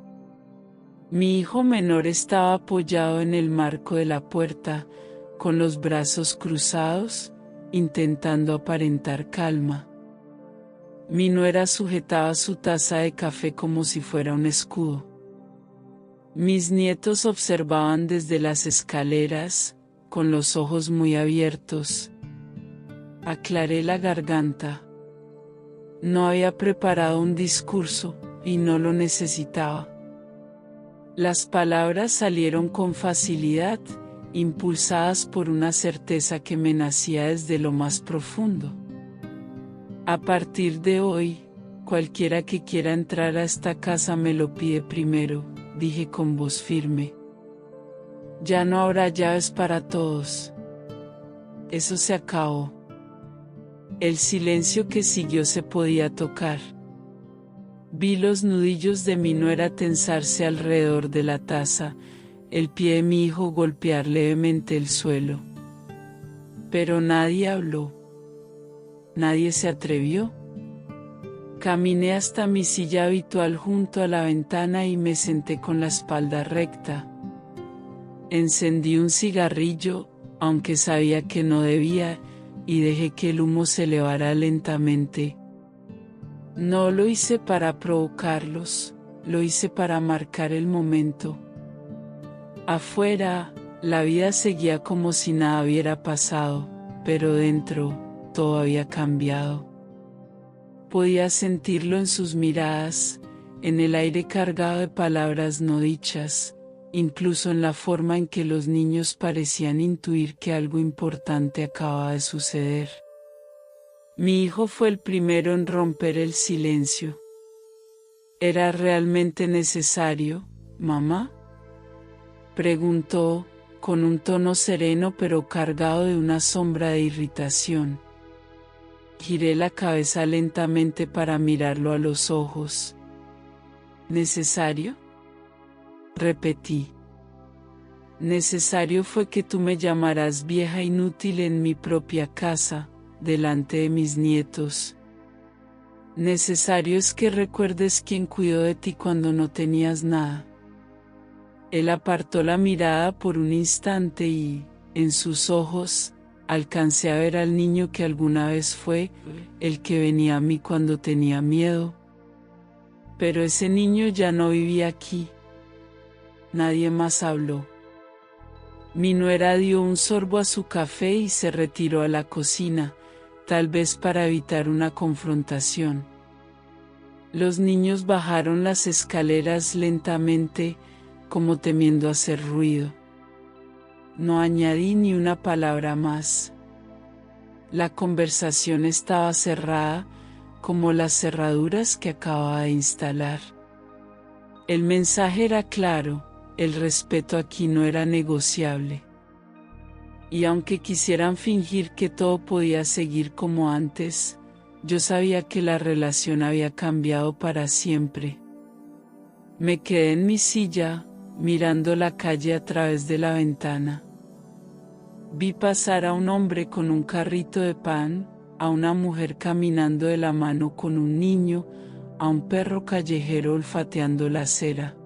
Mi hijo menor estaba apoyado en el marco de la puerta, con los brazos cruzados, intentando aparentar calma. Mi nuera sujetaba su taza de café como si fuera un escudo. Mis nietos observaban desde las escaleras, con los ojos muy abiertos. Aclaré la garganta. No había preparado un discurso, y no lo necesitaba. Las palabras salieron con facilidad, impulsadas por una certeza que me nacía desde lo más profundo. A partir de hoy, cualquiera que quiera entrar a esta casa me lo pide primero, dije con voz firme. Ya no habrá llaves para todos. Eso se acabó. El silencio que siguió se podía tocar. Vi los nudillos de mi nuera tensarse alrededor de la taza, el pie de mi hijo golpear levemente el suelo. Pero nadie habló. Nadie se atrevió. Caminé hasta mi silla habitual junto a la ventana y me senté con la espalda recta. Encendí un cigarrillo, aunque sabía que no debía, y dejé que el humo se elevara lentamente. No lo hice para provocarlos, lo hice para marcar el momento. Afuera, la vida seguía como si nada hubiera pasado, pero dentro, todo había cambiado. Podía sentirlo en sus miradas, en el aire cargado de palabras no dichas, incluso en la forma en que los niños parecían intuir que algo importante acababa de suceder. Mi hijo fue el primero en romper el silencio. ¿Era realmente necesario, mamá?, preguntó, con un tono sereno pero cargado de una sombra de irritación. Giré la cabeza lentamente para mirarlo a los ojos. ¿Necesario?, repetí. Necesario fue que tú me llamaras vieja inútil en mi propia casa, delante de mis nietos. Necesario es que recuerdes quién cuidó de ti cuando no tenías nada. Él apartó la mirada por un instante y, en sus ojos, alcancé a ver al niño que alguna vez fue, el que venía a mí cuando tenía miedo. Pero ese niño ya no vivía aquí. Nadie más habló. Mi nuera dio un sorbo a su café y se retiró a la cocina, tal vez para evitar una confrontación. Los niños bajaron las escaleras lentamente, como temiendo hacer ruido. No añadí ni una palabra más. La conversación estaba cerrada, como las cerraduras que acababa de instalar. El mensaje era claro, el respeto aquí no era negociable. Y aunque quisieran fingir que todo podía seguir como antes, yo sabía que la relación había cambiado para siempre. Me quedé en mi silla, mirando la calle a través de la ventana. Vi pasar a un hombre con un carrito de pan, a una mujer caminando de la mano con un niño, a un perro callejero olfateando la acera.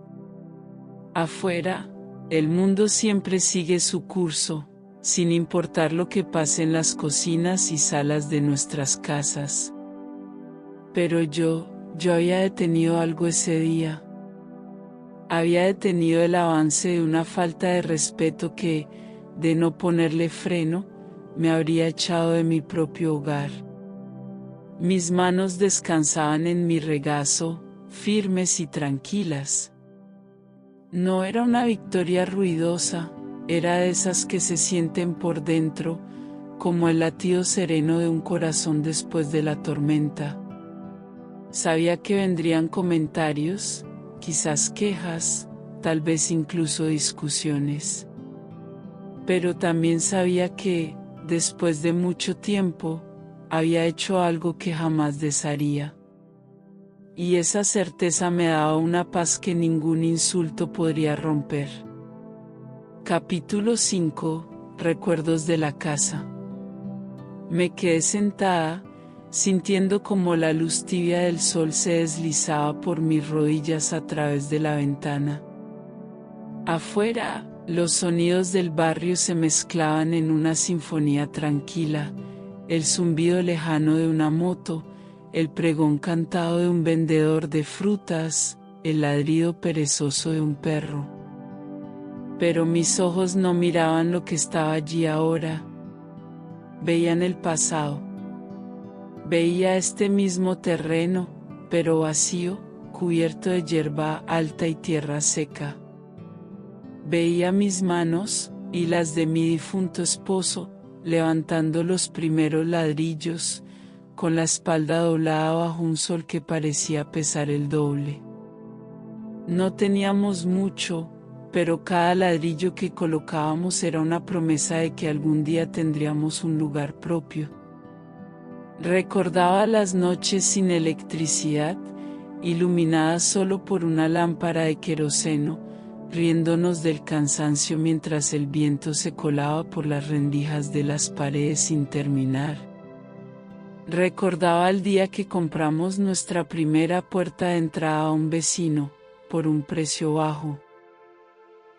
Afuera, el mundo siempre sigue su curso, sin importar lo que pase en las cocinas y salas de nuestras casas. Pero yo había detenido algo ese día. Había detenido el avance de una falta de respeto que, de no ponerle freno, me habría echado de mi propio hogar. Mis manos descansaban en mi regazo, firmes y tranquilas. No era una victoria ruidosa, era de esas que se sienten por dentro, como el latido sereno de un corazón después de la tormenta. Sabía que vendrían comentarios, quizás quejas, tal vez incluso discusiones. Pero también sabía que, después de mucho tiempo, había hecho algo que jamás desharía. Y esa certeza me daba una paz que ningún insulto podría romper. Capítulo 5. Recuerdos de la casa. Me quedé sentada, sintiendo como la luz tibia del sol se deslizaba por mis rodillas a través de la ventana. Afuera, los sonidos del barrio se mezclaban en una sinfonía tranquila, el zumbido lejano de una moto, el pregón cantado de un vendedor de frutas, el ladrido perezoso de un perro. Pero mis ojos no miraban lo que estaba allí ahora. Veían el pasado. Veía este mismo terreno, pero vacío, cubierto de hierba alta y tierra seca. Veía mis manos, y las de mi difunto esposo, levantando los primeros ladrillos, con la espalda doblada bajo un sol que parecía pesar el doble. No teníamos mucho, pero cada ladrillo que colocábamos era una promesa de que algún día tendríamos un lugar propio. Recordaba las noches sin electricidad, iluminadas solo por una lámpara de queroseno, riéndonos del cansancio mientras el viento se colaba por las rendijas de las paredes sin terminar. Recordaba el día que compramos nuestra primera puerta de entrada a un vecino, por un precio bajo.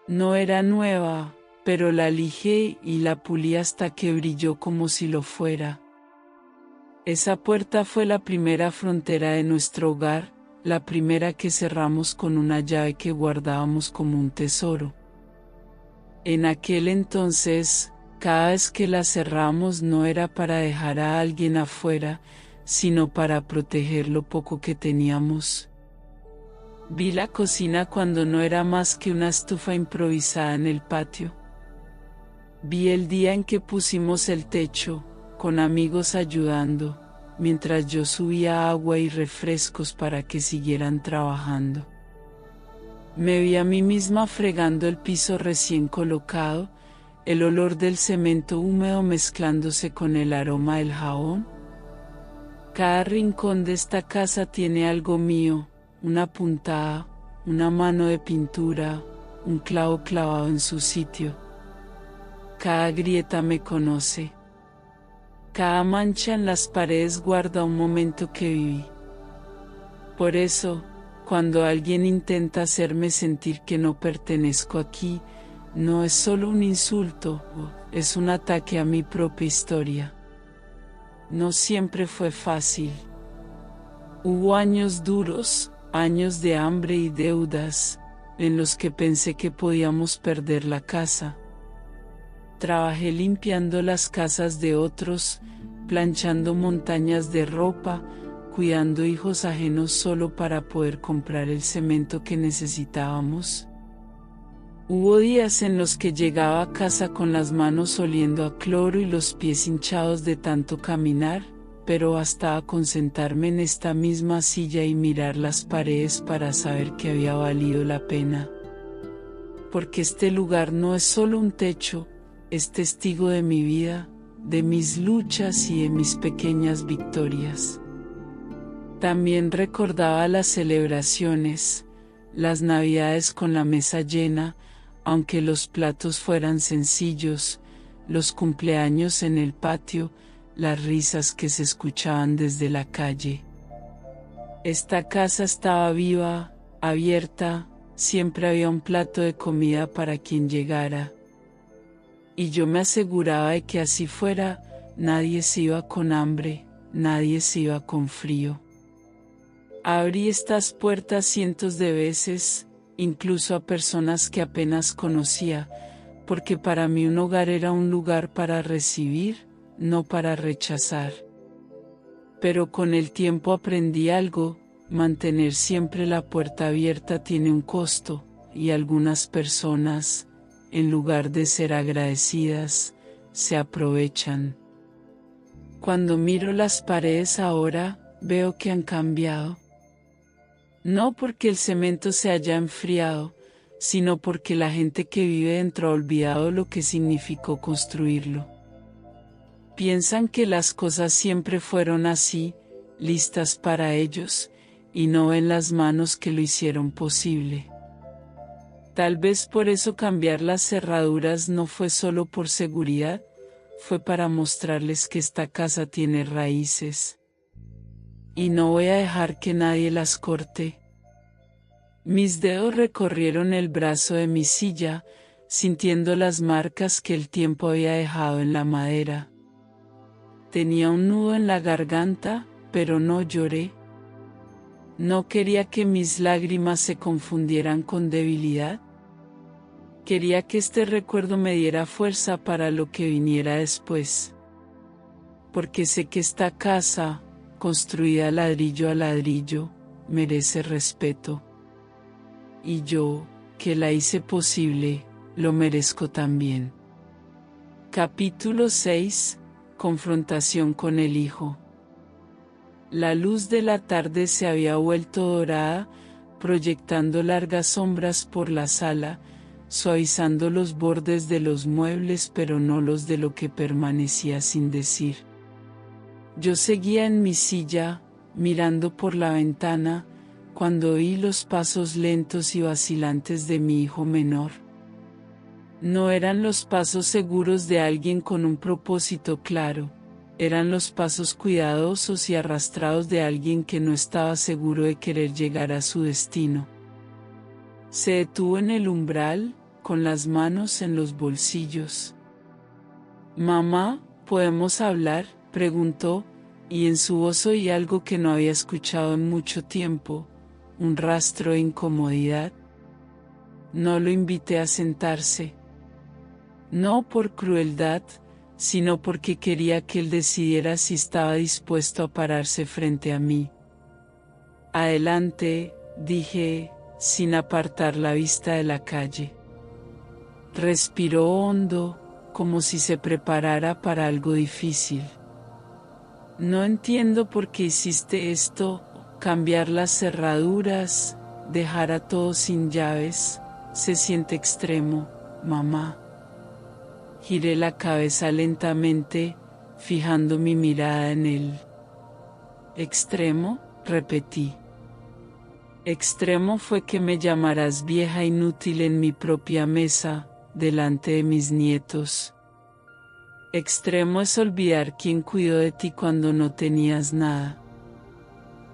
No era nueva, pero la lijé y la pulí hasta que brilló como si lo fuera. Esa puerta fue la primera frontera de nuestro hogar, la primera que cerramos con una llave que guardábamos como un tesoro. En aquel entonces, cada vez que la cerramos no era para dejar a alguien afuera, sino para proteger lo poco que teníamos. Vi la cocina cuando no era más que una estufa improvisada en el patio. Vi el día en que pusimos el techo, con amigos ayudando, mientras yo subía agua y refrescos para que siguieran trabajando. Me vi a mí misma fregando el piso recién colocado, el olor del cemento húmedo mezclándose con el aroma del jabón. Cada rincón de esta casa tiene algo mío, una puntada, una mano de pintura, un clavo clavado en su sitio. Cada grieta me conoce. Cada mancha en las paredes guarda un momento que viví. Por eso, cuando alguien intenta hacerme sentir que no pertenezco aquí, no es solo un insulto, es un ataque a mi propia historia. No siempre fue fácil. Hubo años duros, años de hambre y deudas, en los que pensé que podíamos perder la casa. Trabajé limpiando las casas de otros, planchando montañas de ropa, cuidando hijos ajenos solo para poder comprar el cemento que necesitábamos. Hubo días en los que llegaba a casa con las manos oliendo a cloro y los pies hinchados de tanto caminar, pero bastaba con sentarme en esta misma silla y mirar las paredes para saber que había valido la pena. Porque este lugar no es solo un techo, es testigo de mi vida, de mis luchas y de mis pequeñas victorias. También recordaba las celebraciones, las navidades con la mesa llena, aunque los platos fueran sencillos, los cumpleaños en el patio, las risas que se escuchaban desde la calle. Esta casa estaba viva, abierta, siempre había un plato de comida para quien llegara. Y yo me aseguraba de que así fuera, nadie se iba con hambre, nadie se iba con frío. Abrí estas puertas cientos de veces, incluso a personas que apenas conocía, porque para mí un hogar era un lugar para recibir, no para rechazar. Pero con el tiempo aprendí algo: mantener siempre la puerta abierta tiene un costo, y algunas personas, en lugar de ser agradecidas, se aprovechan. Cuando miro las paredes ahora, veo que han cambiado. No porque el cemento se haya enfriado, sino porque la gente que vive dentro ha olvidado lo que significó construirlo. Piensan que las cosas siempre fueron así, listas para ellos, y no ven las manos que lo hicieron posible. Tal vez por eso cambiar las cerraduras no fue solo por seguridad, fue para mostrarles que esta casa tiene raíces. Y no voy a dejar que nadie las corte. Mis dedos recorrieron el brazo de mi silla, sintiendo las marcas que el tiempo había dejado en la madera. Tenía un nudo en la garganta, pero no lloré. No quería que mis lágrimas se confundieran con debilidad. Quería que este recuerdo me diera fuerza para lo que viniera después. Porque sé que esta casa, construida ladrillo a ladrillo, merece respeto. Y yo, que la hice posible, lo merezco también. Capítulo 6. Confrontación con el hijo. La luz de la tarde se había vuelto dorada, proyectando largas sombras por la sala, suavizando los bordes de los muebles pero no los de lo que permanecía sin decir. Yo seguía en mi silla, mirando por la ventana, cuando oí los pasos lentos y vacilantes de mi hijo menor. No eran los pasos seguros de alguien con un propósito claro, eran los pasos cuidadosos y arrastrados de alguien que no estaba seguro de querer llegar a su destino. Se detuvo en el umbral, con las manos en los bolsillos. «Mamá, ¿podemos hablar?», preguntó, y en su voz oí algo que no había escuchado en mucho tiempo, un rastro de incomodidad. No lo invité a sentarse. No por crueldad, sino porque quería que él decidiera si estaba dispuesto a pararse frente a mí. «Adelante», dije, sin apartar la vista de la calle. Respiró hondo, como si se preparara para algo difícil. «No entiendo por qué hiciste esto, cambiar las cerraduras, dejar a todos sin llaves, se siente extremo, mamá». Giré la cabeza lentamente, fijando mi mirada en él. «¿Extremo?», repetí. «Extremo fue que me llamaras vieja inútil en mi propia mesa, delante de mis nietos. Extremo es olvidar quién cuidó de ti cuando no tenías nada».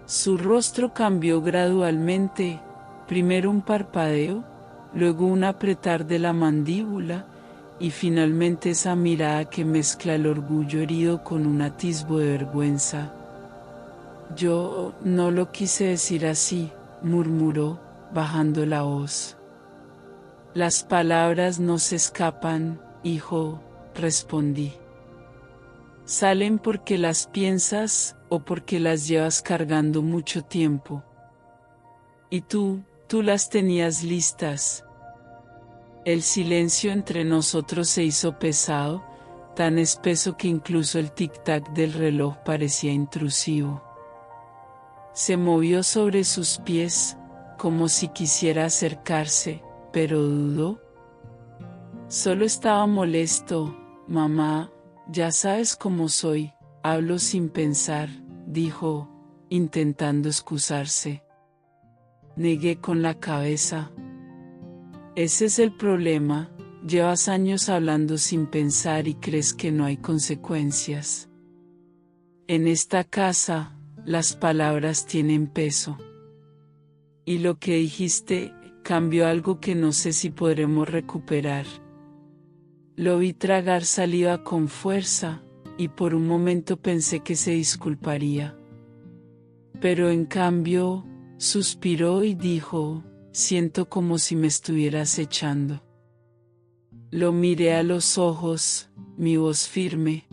Su rostro cambió gradualmente, primero un parpadeo, luego un apretar de la mandíbula, y finalmente esa mirada que mezcla el orgullo herido con un atisbo de vergüenza. «Yo no lo quise decir así», murmuró, bajando la voz. «Las palabras no se escapan, hijo», respondí. «Salen porque las piensas, o porque las llevas cargando mucho tiempo. Y tú las tenías listas». El silencio entre nosotros se hizo pesado, tan espeso que incluso el tic-tac del reloj parecía intrusivo. Se movió sobre sus pies, como si quisiera acercarse, pero dudó. Solo estaba molesto, mamá, ya sabes cómo soy, hablo sin pensar, dijo, intentando excusarse. Negué con la cabeza. Ese es el problema, llevas años hablando sin pensar y crees que no hay consecuencias. En esta casa, las palabras tienen peso. Y lo que dijiste, cambió algo que no sé si podremos recuperar. Lo vi tragar saliva con fuerza, y por un momento pensé que se disculparía. Pero en cambio, suspiró y dijo, siento como si me estuvieras echando. Lo miré a los ojos, mi voz firme.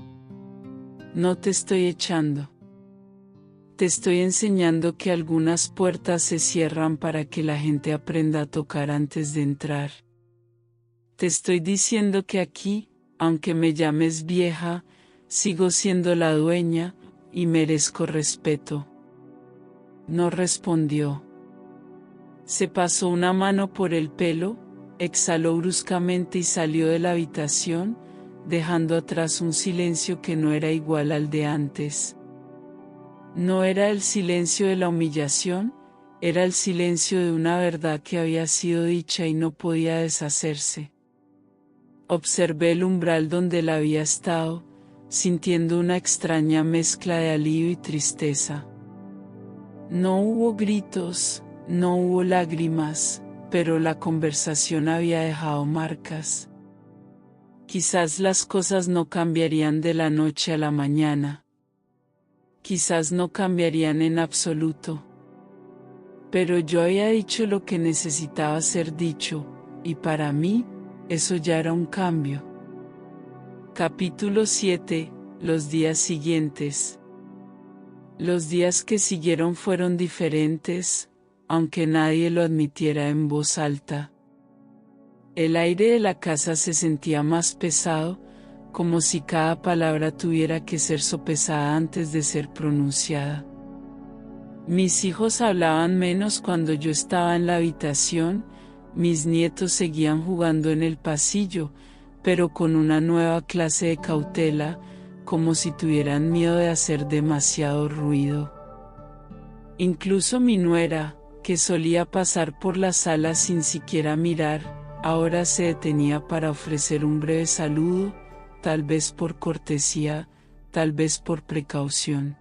No te estoy echando. Te estoy enseñando que algunas puertas se cierran para que la gente aprenda a tocar antes de entrar. Te estoy diciendo que aquí, aunque me llames vieja, sigo siendo la dueña, y merezco respeto. No respondió. Se pasó una mano por el pelo, exhaló bruscamente y salió de la habitación, dejando atrás un silencio que no era igual al de antes. No era el silencio de la humillación, era el silencio de una verdad que había sido dicha y no podía deshacerse. Observé el umbral donde él había estado, sintiendo una extraña mezcla de alivio y tristeza. No hubo gritos, no hubo lágrimas, pero la conversación había dejado marcas. Quizás las cosas no cambiarían de la noche a la mañana. Quizás no cambiarían en absoluto. Pero yo había dicho lo que necesitaba ser dicho, y para mí, eso ya era un cambio. Capítulo 7. Los días siguientes. Los días que siguieron fueron diferentes, aunque nadie lo admitiera en voz alta. El aire de la casa se sentía más pesado, como si cada palabra tuviera que ser sopesada antes de ser pronunciada. Mis hijos hablaban menos cuando yo estaba en la habitación, mis nietos seguían jugando en el pasillo, pero con una nueva clase de cautela, como si tuvieran miedo de hacer demasiado ruido. Incluso mi nuera, que solía pasar por la sala sin siquiera mirar, ahora se detenía para ofrecer un breve saludo, tal vez por cortesía, tal vez por precaución.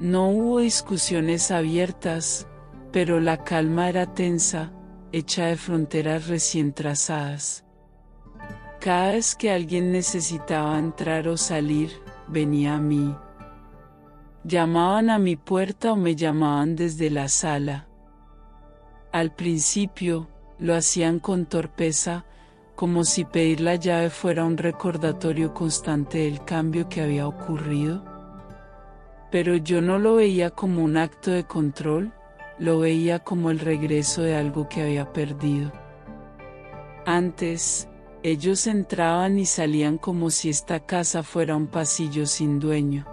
No hubo discusiones abiertas, pero la calma era tensa, hecha de fronteras recién trazadas. Cada vez que alguien necesitaba entrar o salir, venía a mí. Llamaban a mi puerta o me llamaban desde la sala. Al principio, lo hacían con torpeza, como si pedir la llave fuera un recordatorio constante del cambio que había ocurrido. Pero yo no lo veía como un acto de control, lo veía como el regreso de algo que había perdido. Antes, ellos entraban y salían como si esta casa fuera un pasillo sin dueño.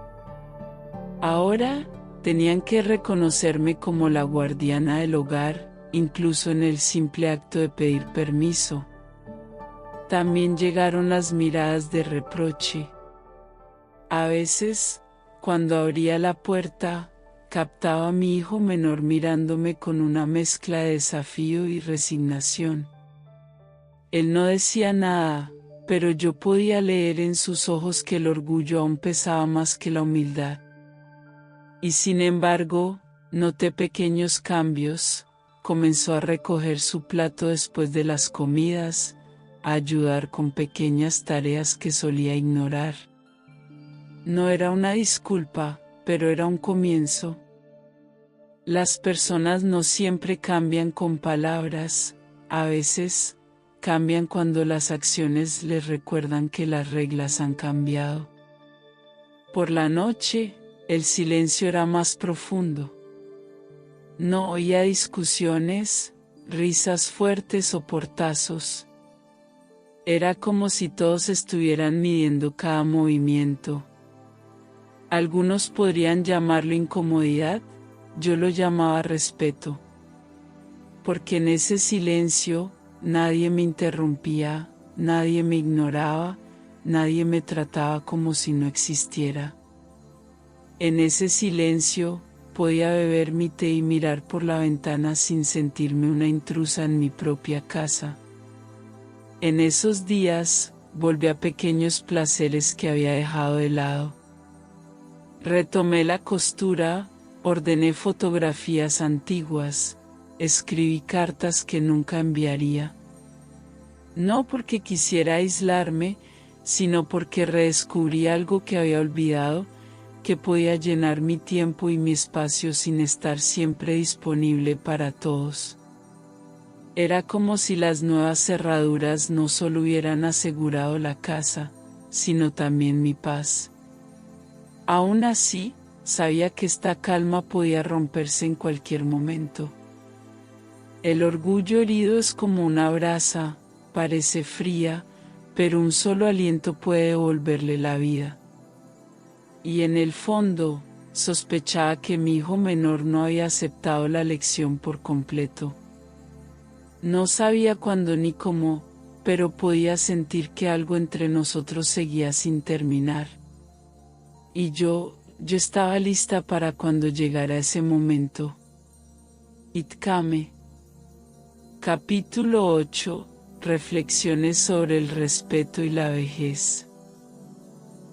Ahora, tenían que reconocerme como la guardiana del hogar, incluso en el simple acto de pedir permiso. También llegaron las miradas de reproche. A veces, cuando abría la puerta, captaba a mi hijo menor mirándome con una mezcla de desafío y resignación. Él no decía nada, pero yo podía leer en sus ojos que el orgullo aún pesaba más que la humildad. Y sin embargo, noté pequeños cambios. Comenzó a recoger su plato después de las comidas, a ayudar con pequeñas tareas que solía ignorar. No era una disculpa, pero era un comienzo. Las personas no siempre cambian con palabras, a veces, cambian cuando las acciones les recuerdan que las reglas han cambiado. Por la noche, el silencio era más profundo. No oía discusiones, risas fuertes o portazos. Era como si todos estuvieran midiendo cada movimiento. Algunos podrían llamarlo incomodidad, yo lo llamaba respeto. Porque en ese silencio, nadie me interrumpía, nadie me ignoraba, nadie me trataba como si no existiera. En ese silencio, podía beber mi té y mirar por la ventana sin sentirme una intrusa en mi propia casa. En esos días, volví a pequeños placeres que había dejado de lado. Retomé la costura, ordené fotografías antiguas, escribí cartas que nunca enviaría. No porque quisiera aislarme, sino porque redescubrí algo que había olvidado, que podía llenar mi tiempo y mi espacio sin estar siempre disponible para todos. Era como si las nuevas cerraduras no solo hubieran asegurado la casa, sino también mi paz. Aún así, sabía que esta calma podía romperse en cualquier momento. El orgullo herido es como una brasa, parece fría, pero un solo aliento puede devolverle la vida. Y en el fondo, sospechaba que mi hijo menor no había aceptado la lección por completo. No sabía cuándo ni cómo, pero podía sentir que algo entre nosotros seguía sin terminar. Y yo estaba lista para cuando llegara ese momento. Itkame. Capítulo 8. Reflexiones sobre el respeto y la vejez.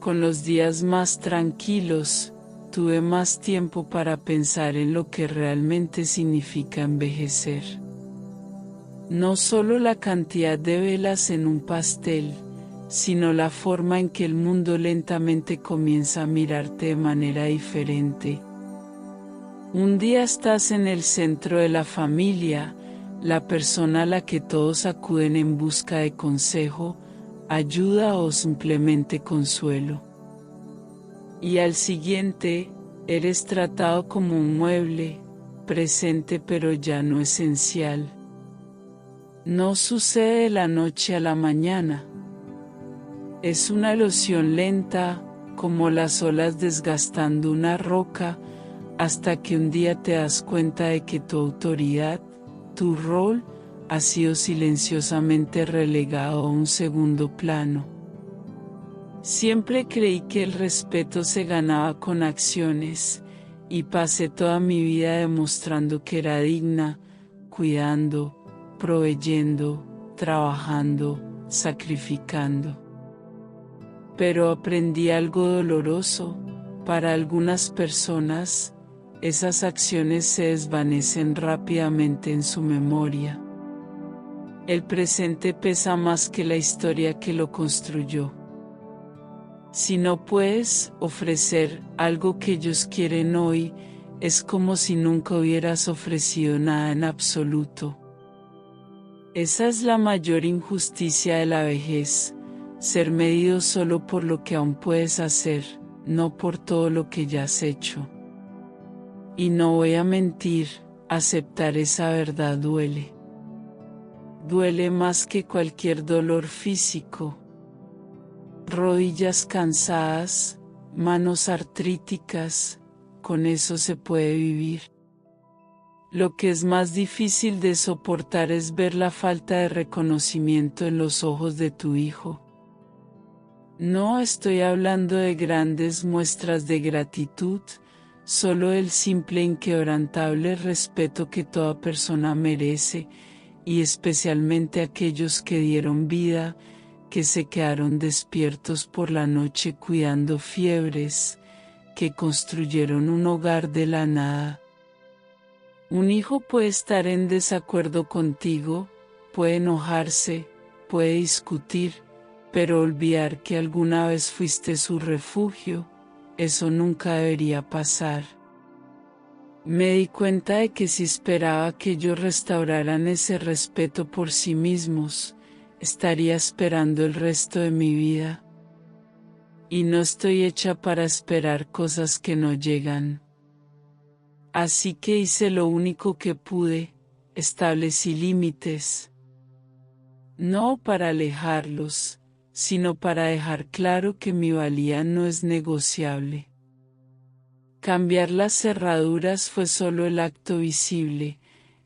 Con los días más tranquilos, tuve más tiempo para pensar en lo que realmente significa envejecer. No solo la cantidad de velas en un pastel, sino la forma en que el mundo lentamente comienza a mirarte de manera diferente. Un día estás en el centro de la familia, la persona a la que todos acuden en busca de consejo, ayuda o simplemente consuelo. Y al siguiente, eres tratado como un mueble, presente pero ya no esencial. No sucede de la noche a la mañana. Es una erosión lenta, como las olas desgastando una roca, hasta que un día te das cuenta de que tu autoridad, tu rol, ha sido silenciosamente relegado a un segundo plano. Siempre creí que el respeto se ganaba con acciones, y pasé toda mi vida demostrando que era digna, cuidando, proveyendo, trabajando, sacrificando. Pero aprendí algo doloroso. Para algunas personas, esas acciones se desvanecen rápidamente en su memoria. El presente pesa más que la historia que lo construyó. Si no puedes ofrecer algo que ellos quieren hoy, es como si nunca hubieras ofrecido nada en absoluto. Esa es la mayor injusticia de la vejez, ser medido solo por lo que aún puedes hacer, no por todo lo que ya has hecho. Y no voy a mentir, aceptar esa verdad duele. Duele más que cualquier dolor físico. Rodillas cansadas, manos artríticas, con eso se puede vivir. Lo que es más difícil de soportar es ver la falta de reconocimiento en los ojos de tu hijo. No estoy hablando de grandes muestras de gratitud, solo el simple e inquebrantable respeto que toda persona merece, y especialmente aquellos que dieron vida, que se quedaron despiertos por la noche cuidando fiebres, que construyeron un hogar de la nada. Un hijo puede estar en desacuerdo contigo, puede enojarse, puede discutir, pero olvidar que alguna vez fuiste su refugio, eso nunca debería pasar. Me di cuenta de que si esperaba que ellos restauraran ese respeto por sí mismos, estaría esperando el resto de mi vida. Y no estoy hecha para esperar cosas que no llegan. Así que hice lo único que pude, establecí límites. no para alejarlos, sino para dejar claro que mi valía no es negociable. Cambiar las cerraduras fue solo el acto visible,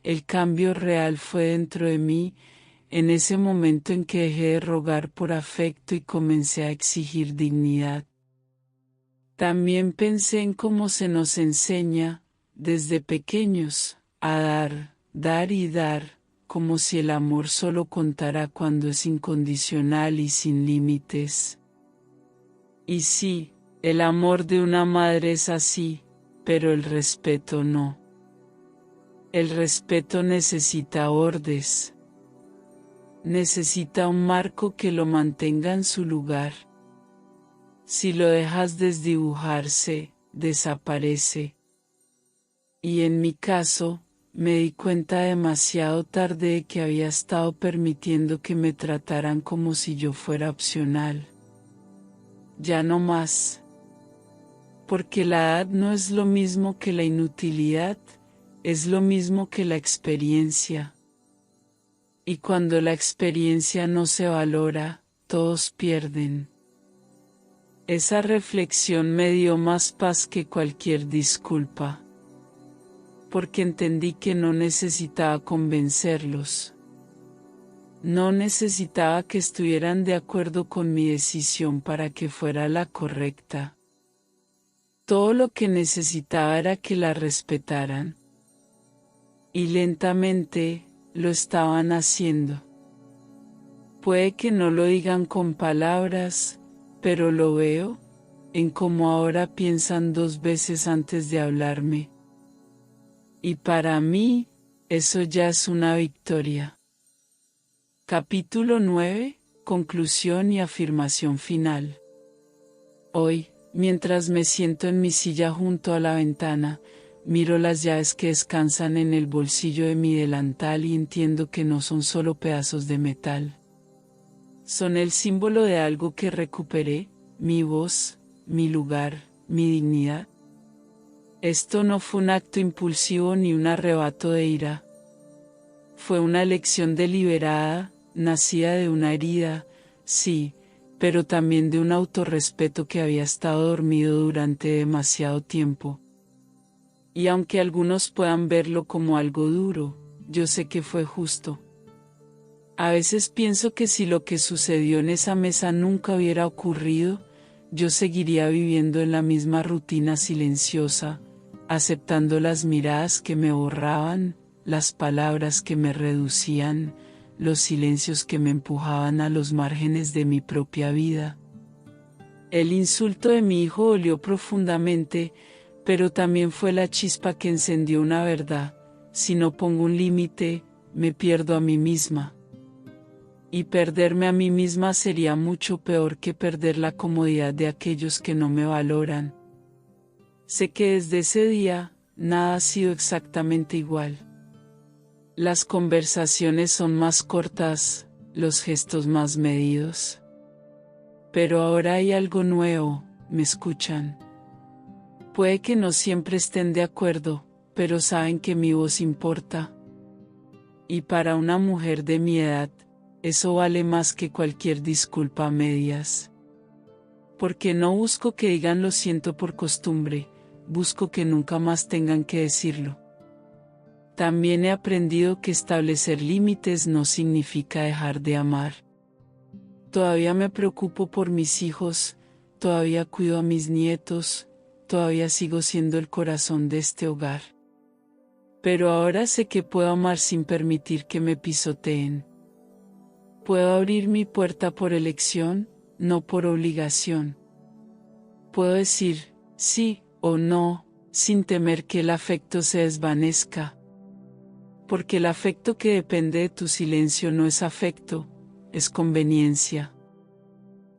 el cambio real fue dentro de mí, en ese momento en que dejé de rogar por afecto y comencé a exigir dignidad. También pensé en cómo se nos enseña, desde pequeños, a dar, dar y dar, como si el amor solo contara cuando es incondicional y sin límites. Y sí, el amor de una madre es así, pero el respeto no. El respeto necesita órdenes. Necesita un marco que lo mantenga en su lugar. Si lo dejas desdibujarse, desaparece. Y en mi caso, me di cuenta demasiado tarde de que había estado permitiendo que me trataran como si yo fuera opcional. Ya no más. Porque la edad no es lo mismo que la inutilidad, es lo mismo que la experiencia. Y cuando la experiencia no se valora, todos pierden. Esa reflexión me dio más paz que cualquier disculpa. Porque entendí que no necesitaba convencerlos. No necesitaba que estuvieran de acuerdo con mi decisión para que fuera la correcta. Todo lo que necesitaba era que la respetaran. Y lentamente, lo estaban haciendo. Puede que no lo digan con palabras, pero lo veo, en cómo ahora piensan 2 veces antes de hablarme. Y para mí, eso ya es una victoria. Capítulo 9, conclusión y afirmación final. Hoy, mientras me siento en mi silla junto a la ventana, miro las llaves que descansan en el bolsillo de mi delantal y entiendo que no son solo pedazos de metal. Son el símbolo de algo que recuperé, mi voz, mi lugar, mi dignidad. Esto no fue un acto impulsivo ni un arrebato de ira. Fue una elección deliberada, nacida de una herida, sí, pero también de un autorrespeto que había estado dormido durante demasiado tiempo. Y aunque algunos puedan verlo como algo duro, yo sé que fue justo. A veces pienso que si lo que sucedió en esa mesa nunca hubiera ocurrido, yo seguiría viviendo en la misma rutina silenciosa, aceptando las miradas que me borraban, las palabras que me reducían, los silencios que me empujaban a los márgenes de mi propia vida. El insulto de mi hijo dolió profundamente, pero también fue la chispa que encendió una verdad: si no pongo un límite, me pierdo a mí misma. Y perderme a mí misma sería mucho peor que perder la comodidad de aquellos que no me valoran. Sé que desde ese día, nada ha sido exactamente igual. Las conversaciones son más cortas, los gestos más medidos. Pero ahora hay algo nuevo, me escuchan. Puede que no siempre estén de acuerdo, pero saben que mi voz importa. Y para una mujer de mi edad, eso vale más que cualquier disculpa a medias. Porque no busco que digan lo siento por costumbre, busco que nunca más tengan que decirlo. También he aprendido que establecer límites no significa dejar de amar. Todavía me preocupo por mis hijos, todavía cuido a mis nietos, todavía sigo siendo el corazón de este hogar. Pero ahora sé que puedo amar sin permitir que me pisoteen. Puedo abrir mi puerta por elección, no por obligación. Puedo decir sí o no, sin temer que el afecto se desvanezca. Porque el afecto que depende de tu silencio no es afecto, es conveniencia.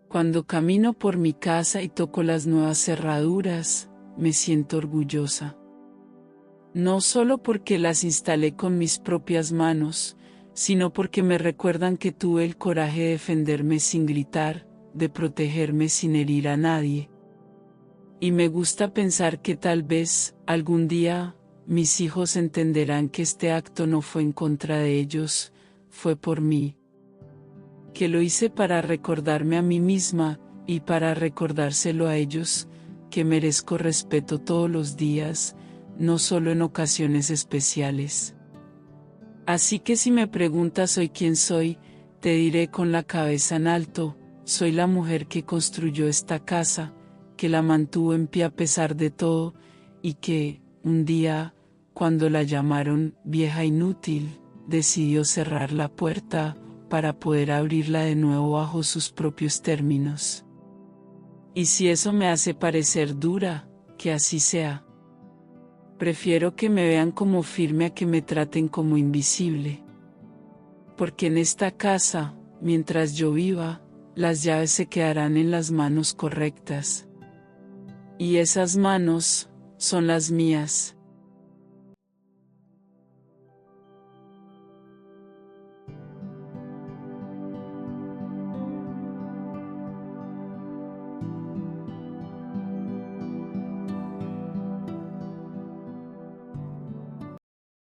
Cuando camino por mi casa y toco las nuevas cerraduras, me siento orgullosa. No solo porque las instalé con mis propias manos, sino porque me recuerdan que tuve el coraje de defenderme sin gritar, de protegerme sin herir a nadie. Y me gusta pensar que tal vez, algún día, mis hijos entenderán que este acto no fue en contra de ellos, fue por mí. que lo hice para recordarme a mí misma, y para recordárselo a ellos, que merezco respeto todos los días, no solo en ocasiones especiales. Así que si me preguntas hoy quién soy, te diré con la cabeza en alto: soy la mujer que construyó esta casa, que la mantuvo en pie a pesar de todo, y que, un día, cuando la llamaron vieja inútil, decidió cerrar la puerta, para poder abrirla de nuevo bajo sus propios términos. Y si eso me hace parecer dura, que así sea. Prefiero que me vean como firme a que me traten como invisible. Porque en esta casa, mientras yo viva, las llaves se quedarán en las manos correctas. Y esas manos, son las mías.